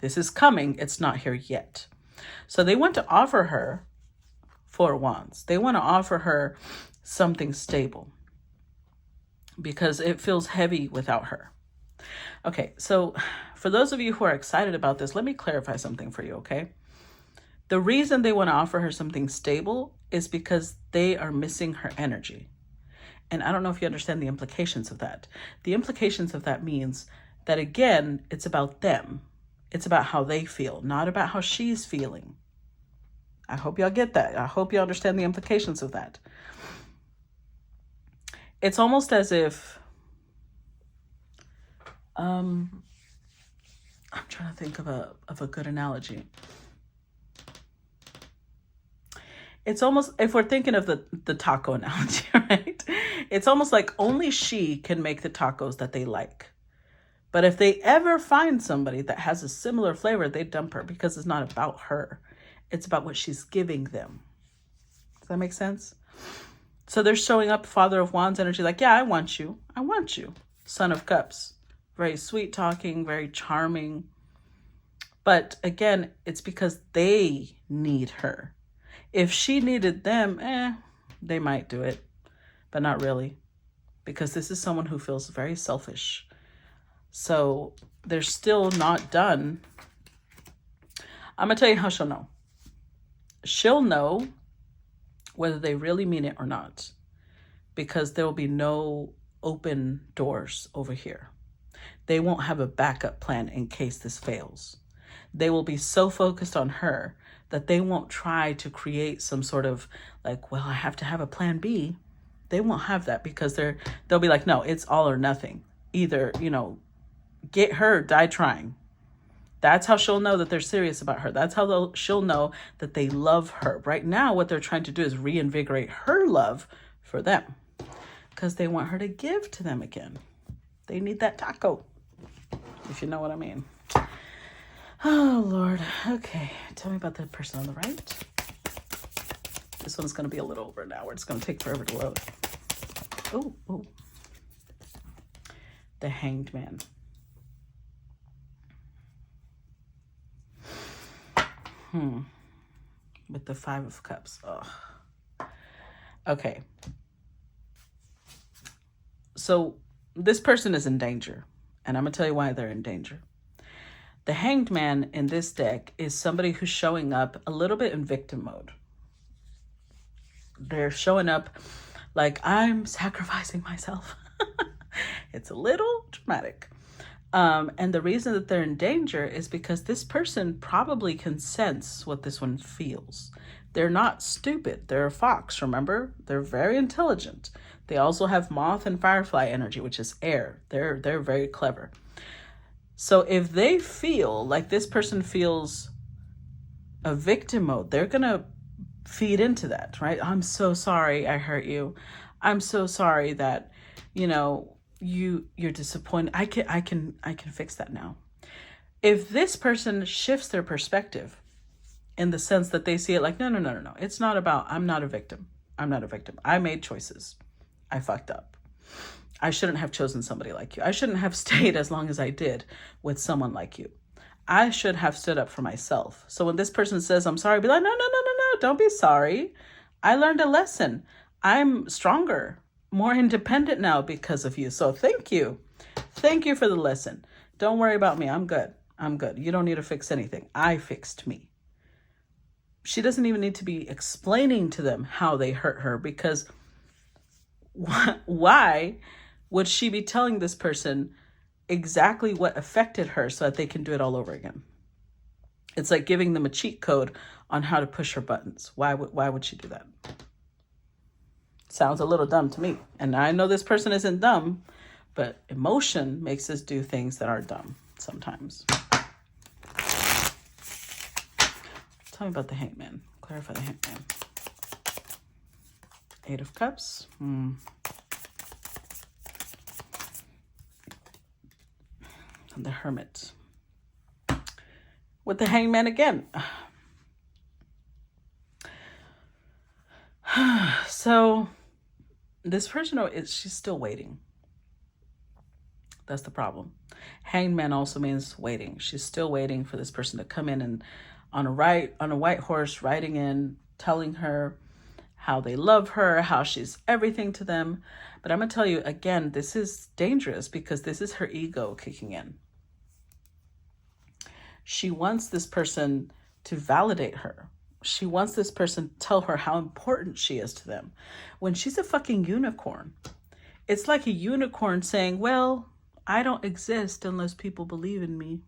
This is coming. It's not here yet. So they want to offer her Four Wands. They want to offer her something stable because it feels heavy without her. Okay, so for those of you who are excited about this, let me clarify something for you, okay? The reason they want to offer her something stable is because they are missing her energy. And I don't know if you understand the implications of that. The implications of that means that, again, it's about them. It's about how they feel, not about how she's feeling. I hope y'all get that. I hope you understand the implications of that. It's almost as if, I'm trying to think of a good analogy. It's almost, if we're thinking of the taco analogy, right? It's almost like only she can make the tacos that they like. But if they ever find somebody that has a similar flavor, they dump her because it's not about her. It's about what she's giving them. Does that make sense? So they're showing up Father of Wands energy like, yeah, I want you. I want you. Son of Cups. Very sweet talking, very charming. But again, it's because they need her. If she needed them, they might do it, but not really. Because this is someone who feels very selfish. So they're still not done. I'm going to tell you how she'll know. She'll know whether they really mean it or not, because there will be no open doors over here. They won't have a backup plan in case this fails. They will be so focused on her that they won't try to create some sort of like, well, I have to have a plan B. They won't have that because they'll be like, no, it's all or nothing. Either, get her, die trying. That's how she'll know that they're serious about her. That's how she'll know that they love her. Right now, what they're trying to do is reinvigorate her love for them because they want her to give to them again. They need that taco, if you know what I mean. Oh, Lord. Okay. Tell me about the person on the right. This one's going to be a little over an hour. It's going to take forever to load. Oh. The Hanged Man. With the Five of Cups. Ugh. Okay. So this person is in danger. And I'm going to tell you why they're in danger. The Hanged Man in this deck is somebody who's showing up a little bit in victim mode. They're showing up like, I'm sacrificing myself. It's a little dramatic. And the reason that they're in danger is because this person probably can sense what this one feels. They're not stupid. They're a fox, remember? They're very intelligent. They also have moth and firefly energy, which is air. They're very clever. So if they feel like this person feels a victim mode, they're going to feed into that, right? I'm so sorry I hurt you. I'm so sorry that, you're disappointed. I can fix that now. If this person shifts their perspective in the sense that they see it like, no. It's not about, I'm not a victim. I made choices. I fucked up. I shouldn't have chosen somebody like you. I shouldn't have stayed as long as I did with someone like you. I should have stood up for myself. So when this person says, I'm sorry, be like, no. Don't be sorry. I learned a lesson. I'm stronger, more independent now because of you. So thank you. Thank you for the lesson. Don't worry about me. I'm good. You don't need to fix anything. I fixed me. She doesn't even need to be explaining to them how they hurt her, because why would she be telling this person exactly what affected her so that they can do it all over again? It's like giving them a cheat code on how to push her buttons. Why would she do that? Sounds a little dumb to me. And I know this person isn't dumb, but emotion makes us do things that are dumb sometimes. Tell me about the Hangman. Clarify the Hangman. Eight of Cups. And the Hermit. With the Hangman again. So this person, she's still waiting. That's the problem. Hangman also means waiting. She's still waiting for this person to come in and on a white horse, riding in, telling her how they love her, how she's everything to them. But I'm going to tell you again, this is dangerous because this is her ego kicking in. She wants this person to validate her. She wants this person to tell her how important she is to them. When she's a fucking unicorn, it's like a unicorn saying, well, I don't exist unless people believe in me.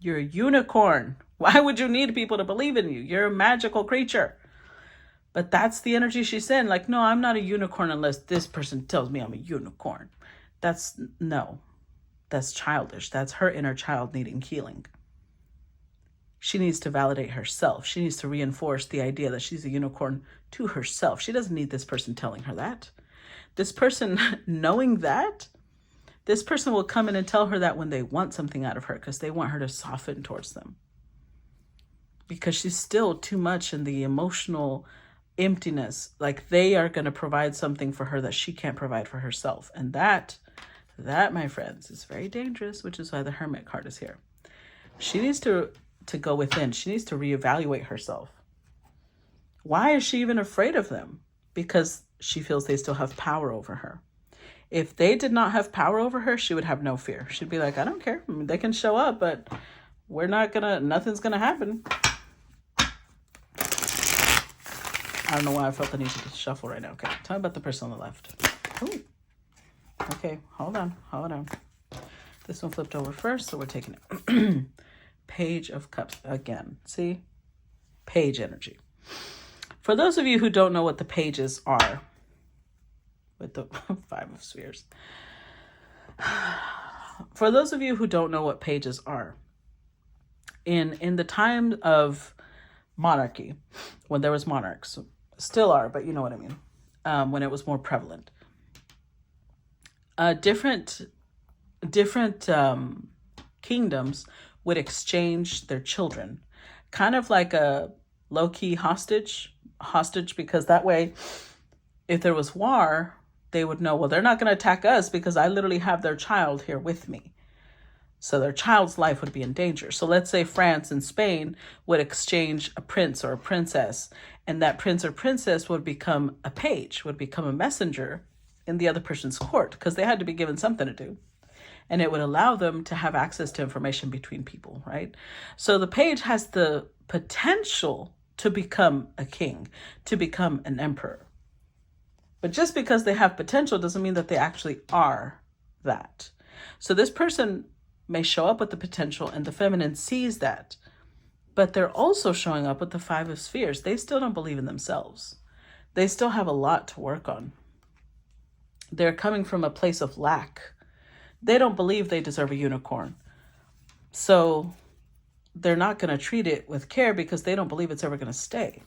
You're a unicorn. Why would you need people to believe in you? You're a magical creature. But that's the energy she's in. Like, no, I'm not a unicorn unless this person tells me I'm a unicorn. That's childish. That's her inner child needing healing. She needs to validate herself. She needs to reinforce the idea that she's a unicorn to herself. She doesn't need this person telling her that. This person knowing that This person will come in and tell her that when they want something out of her, because they want her to soften towards them. Because she's still too much in the emotional emptiness. Like they are going to provide something for her that she can't provide for herself. And that, my friends, is very dangerous, which is why the Hermit card is here. She needs to go within. She needs to reevaluate herself. Why is she even afraid of them? Because she feels they still have power over her. If they did not have power over her, she would have no fear. She'd be like, I don't care. I mean, they can show up, but nothing's gonna happen. I don't know why I felt the need to shuffle right now. Okay, tell me about the person on the left. Ooh. Okay, hold on. This one flipped over first, so we're taking it. Page of Cups again. See? Page energy. For those of you who don't know what the pages are, with the Five of Spheres. For those of you who don't know what pages are, in the time of monarchy, when there was monarchs, still are, but you know what I mean, when it was more prevalent, different kingdoms would exchange their children, kind of like a low-key hostage, because that way, if there was war, they would know, well, they're not going to attack us because I literally have their child here with me. So their child's life would be in danger. So let's say France and Spain would exchange a prince or a princess, and that prince or princess would become a page, would become a messenger in the other person's court, because they had to be given something to do. And it would allow them to have access to information between people, right? So the page has the potential to become a king, to become an emperor. But just because they have potential doesn't mean that they actually are that. So this person may show up with the potential, and the feminine sees that. But they're also showing up with the Five of Spheres. They still don't believe in themselves. They still have a lot to work on. They're coming from a place of lack. They don't believe they deserve a unicorn. So they're not going to treat it with care because they don't believe it's ever going to stay.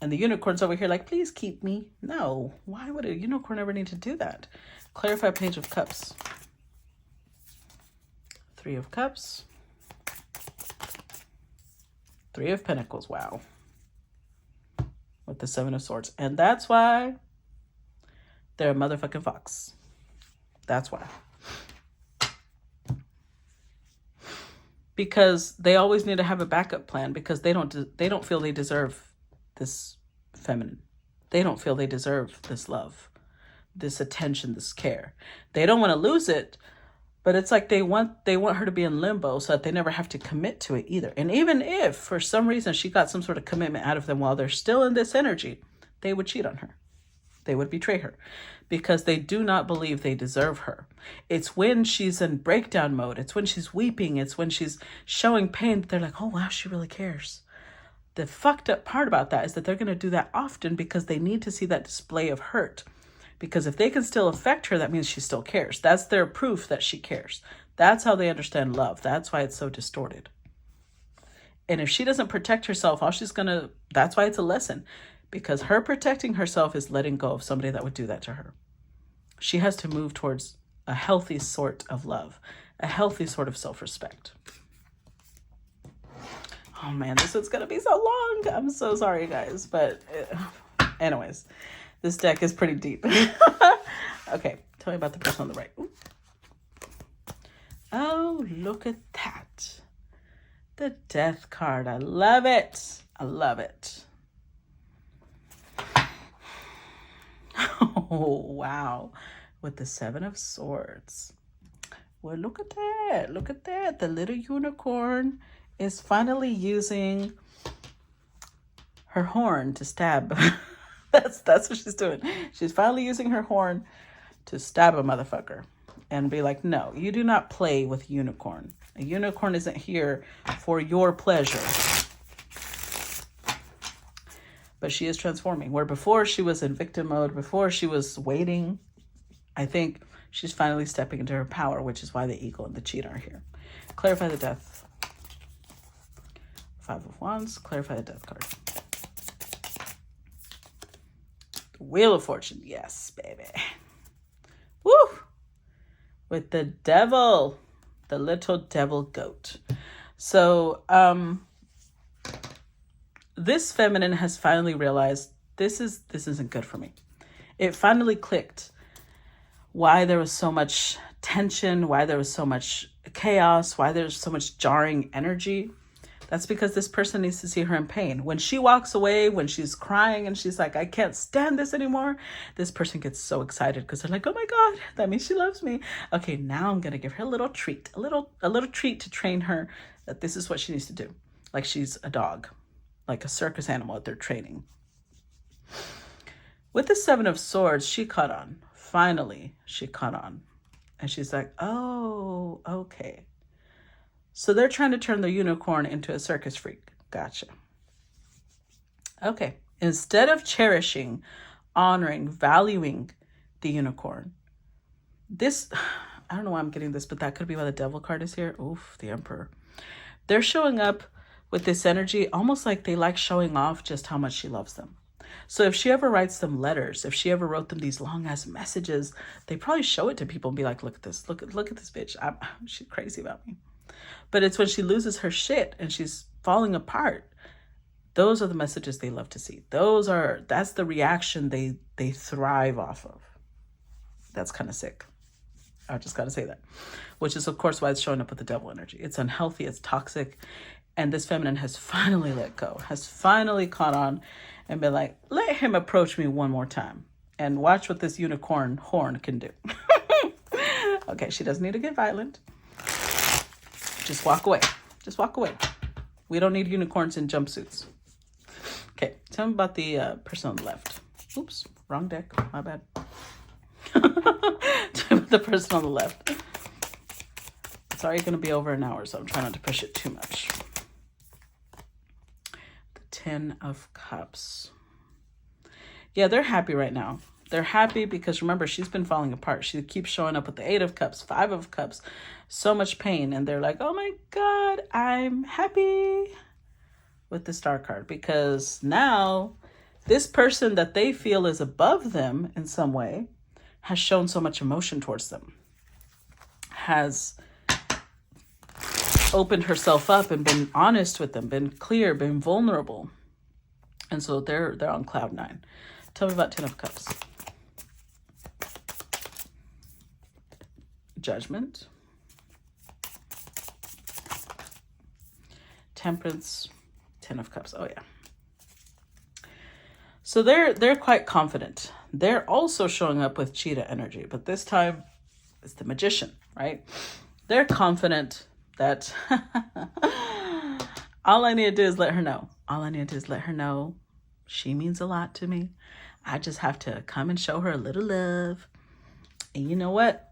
And the unicorn's over here like, please keep me. No, why would a unicorn ever need to do that? Clarify Page of Cups. Three of Cups. Three of Pentacles, wow. With the Seven of Swords. And that's why they're a motherfucking fox. That's why. Because they always need to have a backup plan, because they don't feel they deserve this feminine. They don't feel they deserve this love, this attention, this care. They don't want to lose it, but it's like they want her to be in limbo so that they never have to commit to it either. And even if for some reason she got some sort of commitment out of them while they're still in this energy, they would cheat on her. They would betray her because they do not believe they deserve her. It's when she's in breakdown mode. It's when she's weeping. It's when she's showing pain that they're like, oh, wow, she really cares. The fucked up part about that is that they're going to do that often because they need to see that display of hurt. Because if they can still affect her, that means she still cares. That's their proof that she cares. That's how they understand love. That's why it's so distorted. And if she doesn't protect herself, that's why it's a lesson. Because her protecting herself is letting go of somebody that would do that to her. She has to move towards a healthy sort of love, a healthy sort of self-respect. Oh man, this one's gonna be so long. I'm so sorry, guys. But anyways, this deck is pretty deep. Okay, tell me about the person on the right. Ooh. Oh, look at that. The Death card. I love it. I love it. Oh, wow. With the Seven of Swords. Well, look at that. Look at that. The little unicorn is finally using her horn to stab. That's what she's doing. She's finally using her horn to stab a motherfucker and be like, no, you do not play with unicorn. A unicorn isn't here for your pleasure. But she is transforming. Where before she was in victim mode, before she was waiting, I think she's finally stepping into her power, which is why the eagle and the cheetah are here. Clarify the Death. Five of Wands. Clarify the Death card. Wheel of Fortune. Yes, baby. Woo! With the devil, the little devil goat. So, this feminine has finally realized this isn't good for me. It finally clicked why there was so much tension, why there was so much chaos, why there's so much jarring energy. That's because this person needs to see her in pain. When she walks away, when she's crying and she's like, I can't stand this anymore, this person gets so excited because they're like, oh my God, that means she loves me. Okay, now I'm gonna give her a little treat, a little treat to train her that this is what she needs to do. Like she's a dog, like a circus animal that they're training. With the Seven of Swords, she caught on. Finally, she caught on. And she's like, oh, okay. So they're trying to turn the unicorn into a circus freak. Gotcha. Okay. Instead of cherishing, honoring, valuing the unicorn, this, I don't know why I'm getting this, but that could be why the devil card is here. Oof, the Emperor. They're showing up with this energy, almost like they like showing off just how much she loves them. So if she ever writes them letters, if she ever wrote them these long ass messages, they probably show it to people and be like, look at this, look at this bitch. She's crazy about me. But it's when she loses her shit and she's falling apart. Those are the messages they love to see. That's the reaction they thrive off of. That's kind of sick. I just got to say that. Which is, of course, why it's showing up with the devil energy. It's unhealthy. It's toxic. And this feminine has finally let go, has finally caught on and been like, let him approach me one more time and watch what this unicorn horn can do. Okay, she doesn't need to get violent. Just walk away. Just walk away. We don't need unicorns in jumpsuits. Okay, tell me about the person on the left. Oops, wrong deck. My bad. Tell me about the person on the left. It's already going to be over an hour, so I'm trying not to push it too much. The Ten of Cups. Yeah, they're happy right now. They're happy because, remember, she's been falling apart. She keeps showing up with the Eight of Cups, Five of Cups, so much pain. And they're like, oh my God, I'm happy with the Star card. Because now this person that they feel is above them in some way has shown so much emotion towards them. Has opened herself up and been honest with them, been clear, been vulnerable. And so they're on cloud nine. Tell me about Ten of Cups. Judgment, Temperance, Ten of Cups. Oh yeah. So they're quite confident. They're also showing up with cheetah energy, but this time it's the Magician, right? They're confident that all I need to do is let her know. All I need to do is let her know she means a lot to me. I just have to come and show her a little love. And you know what?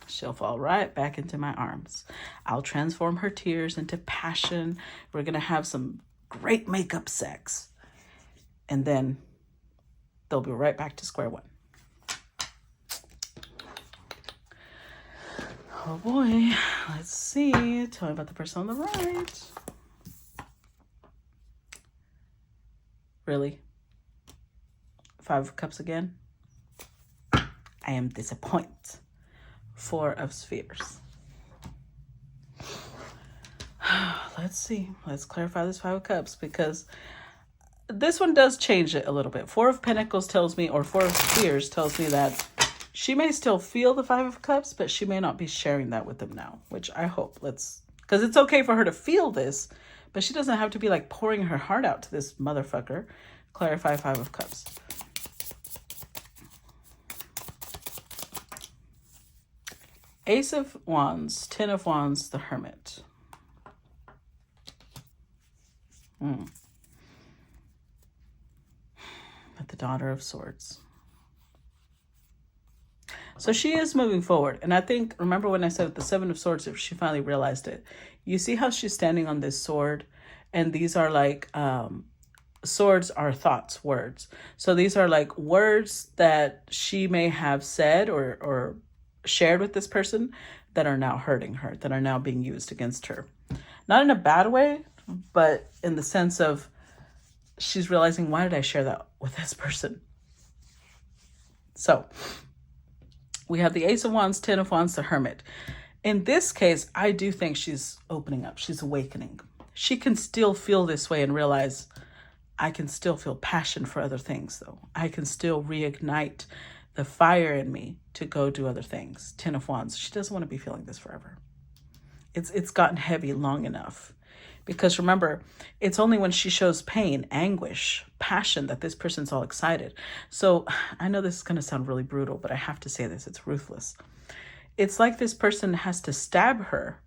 She'll fall right back into my arms. I'll transform her tears into passion. We're going to have some great makeup sex. And then they'll be right back to square one. Oh boy. Let's see. Tell me about the person on the right. Really? Five of Cups again? I am disappointed. Four of Spheres. Let's see. Let's clarify this Five of Cups because this one does change it a little bit. Four of Pentacles tells me, or Four of Spheres tells me that she may still feel the Five of Cups, but she may not be sharing that with them now, which I hope. Because it's okay for her to feel this, but she doesn't have to be like pouring her heart out to this motherfucker. Clarify Five of Cups. Ace of Wands, Ten of Wands, the Hermit. But the Daughter of Swords. So she is moving forward. And I think, remember when I said the Seven of Swords, if she finally realized it, you see how she's standing on this sword? And these are like, swords are thoughts, words. So these are like words that she may have said or shared with this person that are now hurting her, that are now being used against her. Not in a bad way, but in the sense of she's realizing, why did I share that with this person? So we have the Ace of Wands, Ten of Wands, the Hermit. In this case, I do think she's opening up. She's awakening. She can still feel this way and realize, I can still feel passion for other things, though. I can still reignite the fire in me to go do other things. Ten of Wands. She doesn't want to be feeling this forever. It's gotten heavy long enough. Because remember, it's only when she shows pain, anguish, passion that this person's all excited. So I know this is going to sound really brutal, but I have to say this. It's ruthless. It's like this person has to stab her.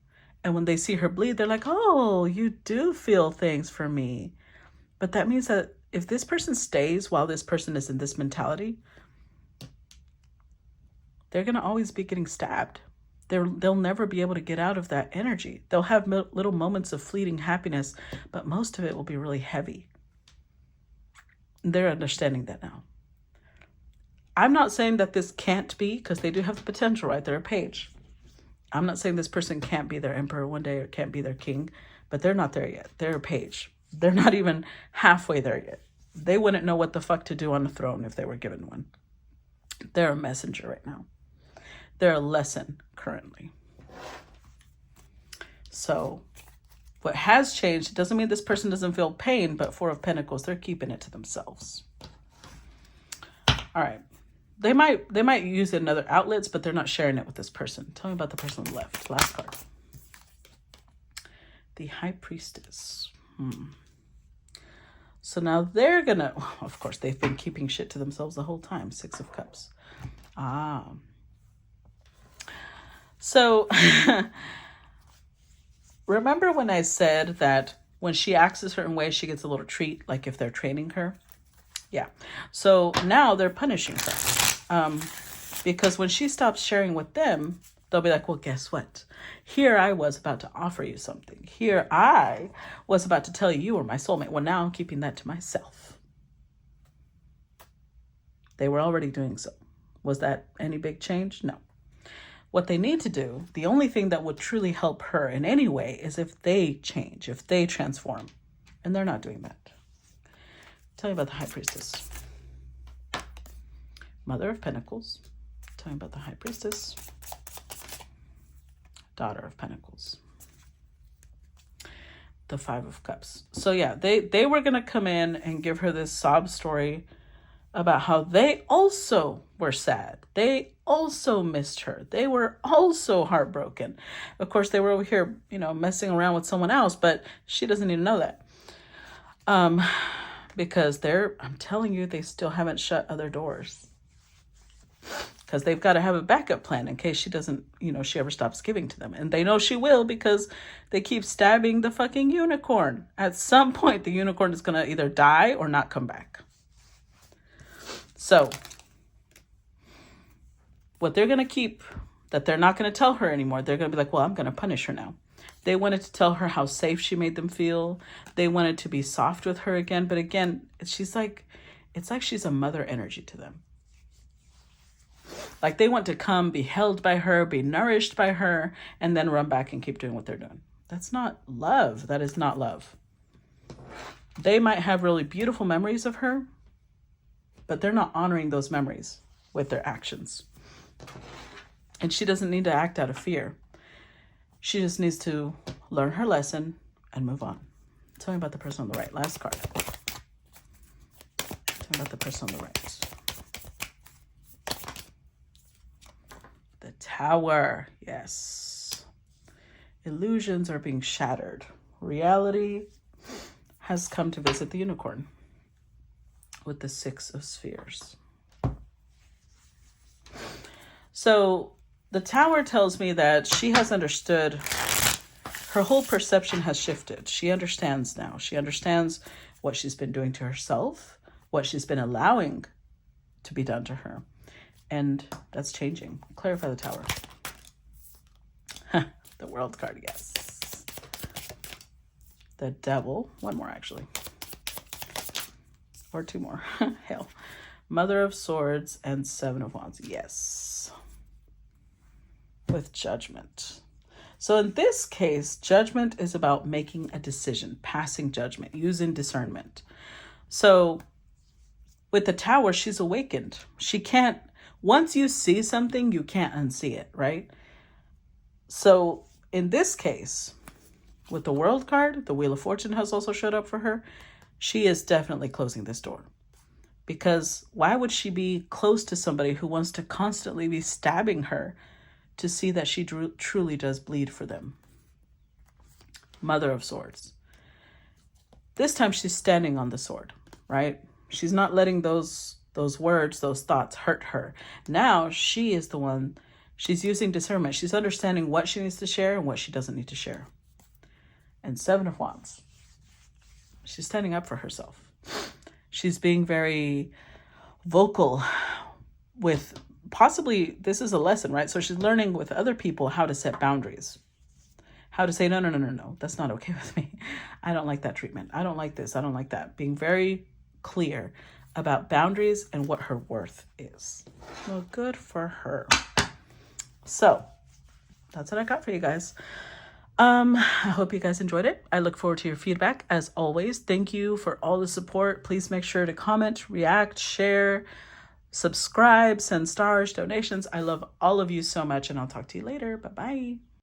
And when they see her bleed, they're like, oh, you do feel things for me. But that means that if this person stays while this person is in this mentality, they're going to always be getting stabbed. They'll never be able to get out of that energy. They'll have little moments of fleeting happiness, but most of it will be really heavy. They're understanding that now. I'm not saying that this can't be, because they do have the potential, right? They're a page. I'm not saying this person can't be their emperor one day or can't be their king, but they're not there yet. They're a page. They're not even halfway there yet. They wouldn't know what the fuck to do on the throne if they were given one. They're a messenger right now. They're a lesson currently. So what has changed, it doesn't mean this person doesn't feel pain, but Four of Pentacles, they're keeping it to themselves. All right. They might use it in other outlets, but they're not sharing it with this person. Tell me about the person on the left. Last card. The High Priestess. So now they're gonna, of course, they've been keeping shit to themselves the whole time. Six of Cups. So remember when I said that when she acts a certain way, she gets a little treat, like if they're training her? Yeah. So now they're punishing her. Because when she stops sharing with them, they'll be like, well, guess what? Here I was about to offer you something. Here I was about to tell you you were my soulmate. Well, now I'm keeping that to myself. They were already doing so. Was that any big change? No. What they need to do, the only thing that would truly help her in any way is if they change, if they transform. And they're not doing that. Tell me about the High Priestess. Mother of Pentacles. Tell me about the High Priestess. Daughter of Pentacles. The Five of Cups. So yeah, they were going to come in and give her this sob story about how they also were sad. They also missed her. They were also heartbroken. Of course, they were over here, messing around with someone else, but she doesn't even know that. Because I'm telling you, they still haven't shut other doors. Because they've got to have a backup plan in case she doesn't, she ever stops giving to them. And they know she will because they keep stabbing the fucking unicorn. At some point, the unicorn is going to either die or not come back. So what they're going to keep, that they're not going to tell her anymore, they're going to be like, well, I'm going to punish her now. They wanted to tell her how safe she made them feel. They wanted to be soft with her again. But again, it's like she's a mother energy to them. Like they want to come, be held by her, be nourished by her, and then run back and keep doing what they're doing. That's not love. That is not love. They might have really beautiful memories of her, but they're not honoring those memories with their actions. And she doesn't need to act out of fear. She just needs to learn her lesson and move on. Tell me about the person on the right. Last card. Tell me about the person on the right. The Tower. Yes. Illusions are being shattered. Reality has come to visit the unicorn with the Six of Spheres. So the Tower tells me that she has understood. Her whole perception has shifted. She understands now. She understands what she's been doing to herself, what she's been allowing to be done to her. And that's changing. Clarify the Tower. The World card, yes. The Devil. One more, actually. Or two more. Hell. Mother of Swords and Seven of Wands. Yes. With Judgment. So in this case, judgment is about making a decision, passing judgment, using discernment. So with the Tower, she's awakened. She can't Once you see something, you can't unsee it, right? So in this case, with the World card, the Wheel of Fortune has also showed up for her. She is definitely closing this door. Because why would she be close to somebody who wants to constantly be stabbing her to see that she truly does bleed for them? Mother of Swords. This time she's standing on the sword, right? She's not letting those words, those thoughts hurt her. Now she is the one, she's using discernment. She's understanding what she needs to share and what she doesn't need to share. And Seven of Wands. She's standing up for herself. She's being very vocal with, possibly this is a lesson, right? So she's learning with other people how to set boundaries. How to say, no, that's not okay with me. I don't like that treatment. I don't like this. I don't like that. Being very clear about boundaries and what her worth is. Well, good for her. So that's what I got for you guys. I hope you guys enjoyed it. I look forward to your feedback. As always, thank you for all the support. Please make sure to comment, react, share, subscribe, send stars, donations. I love all of you so much, and I'll talk to you later. Bye-bye.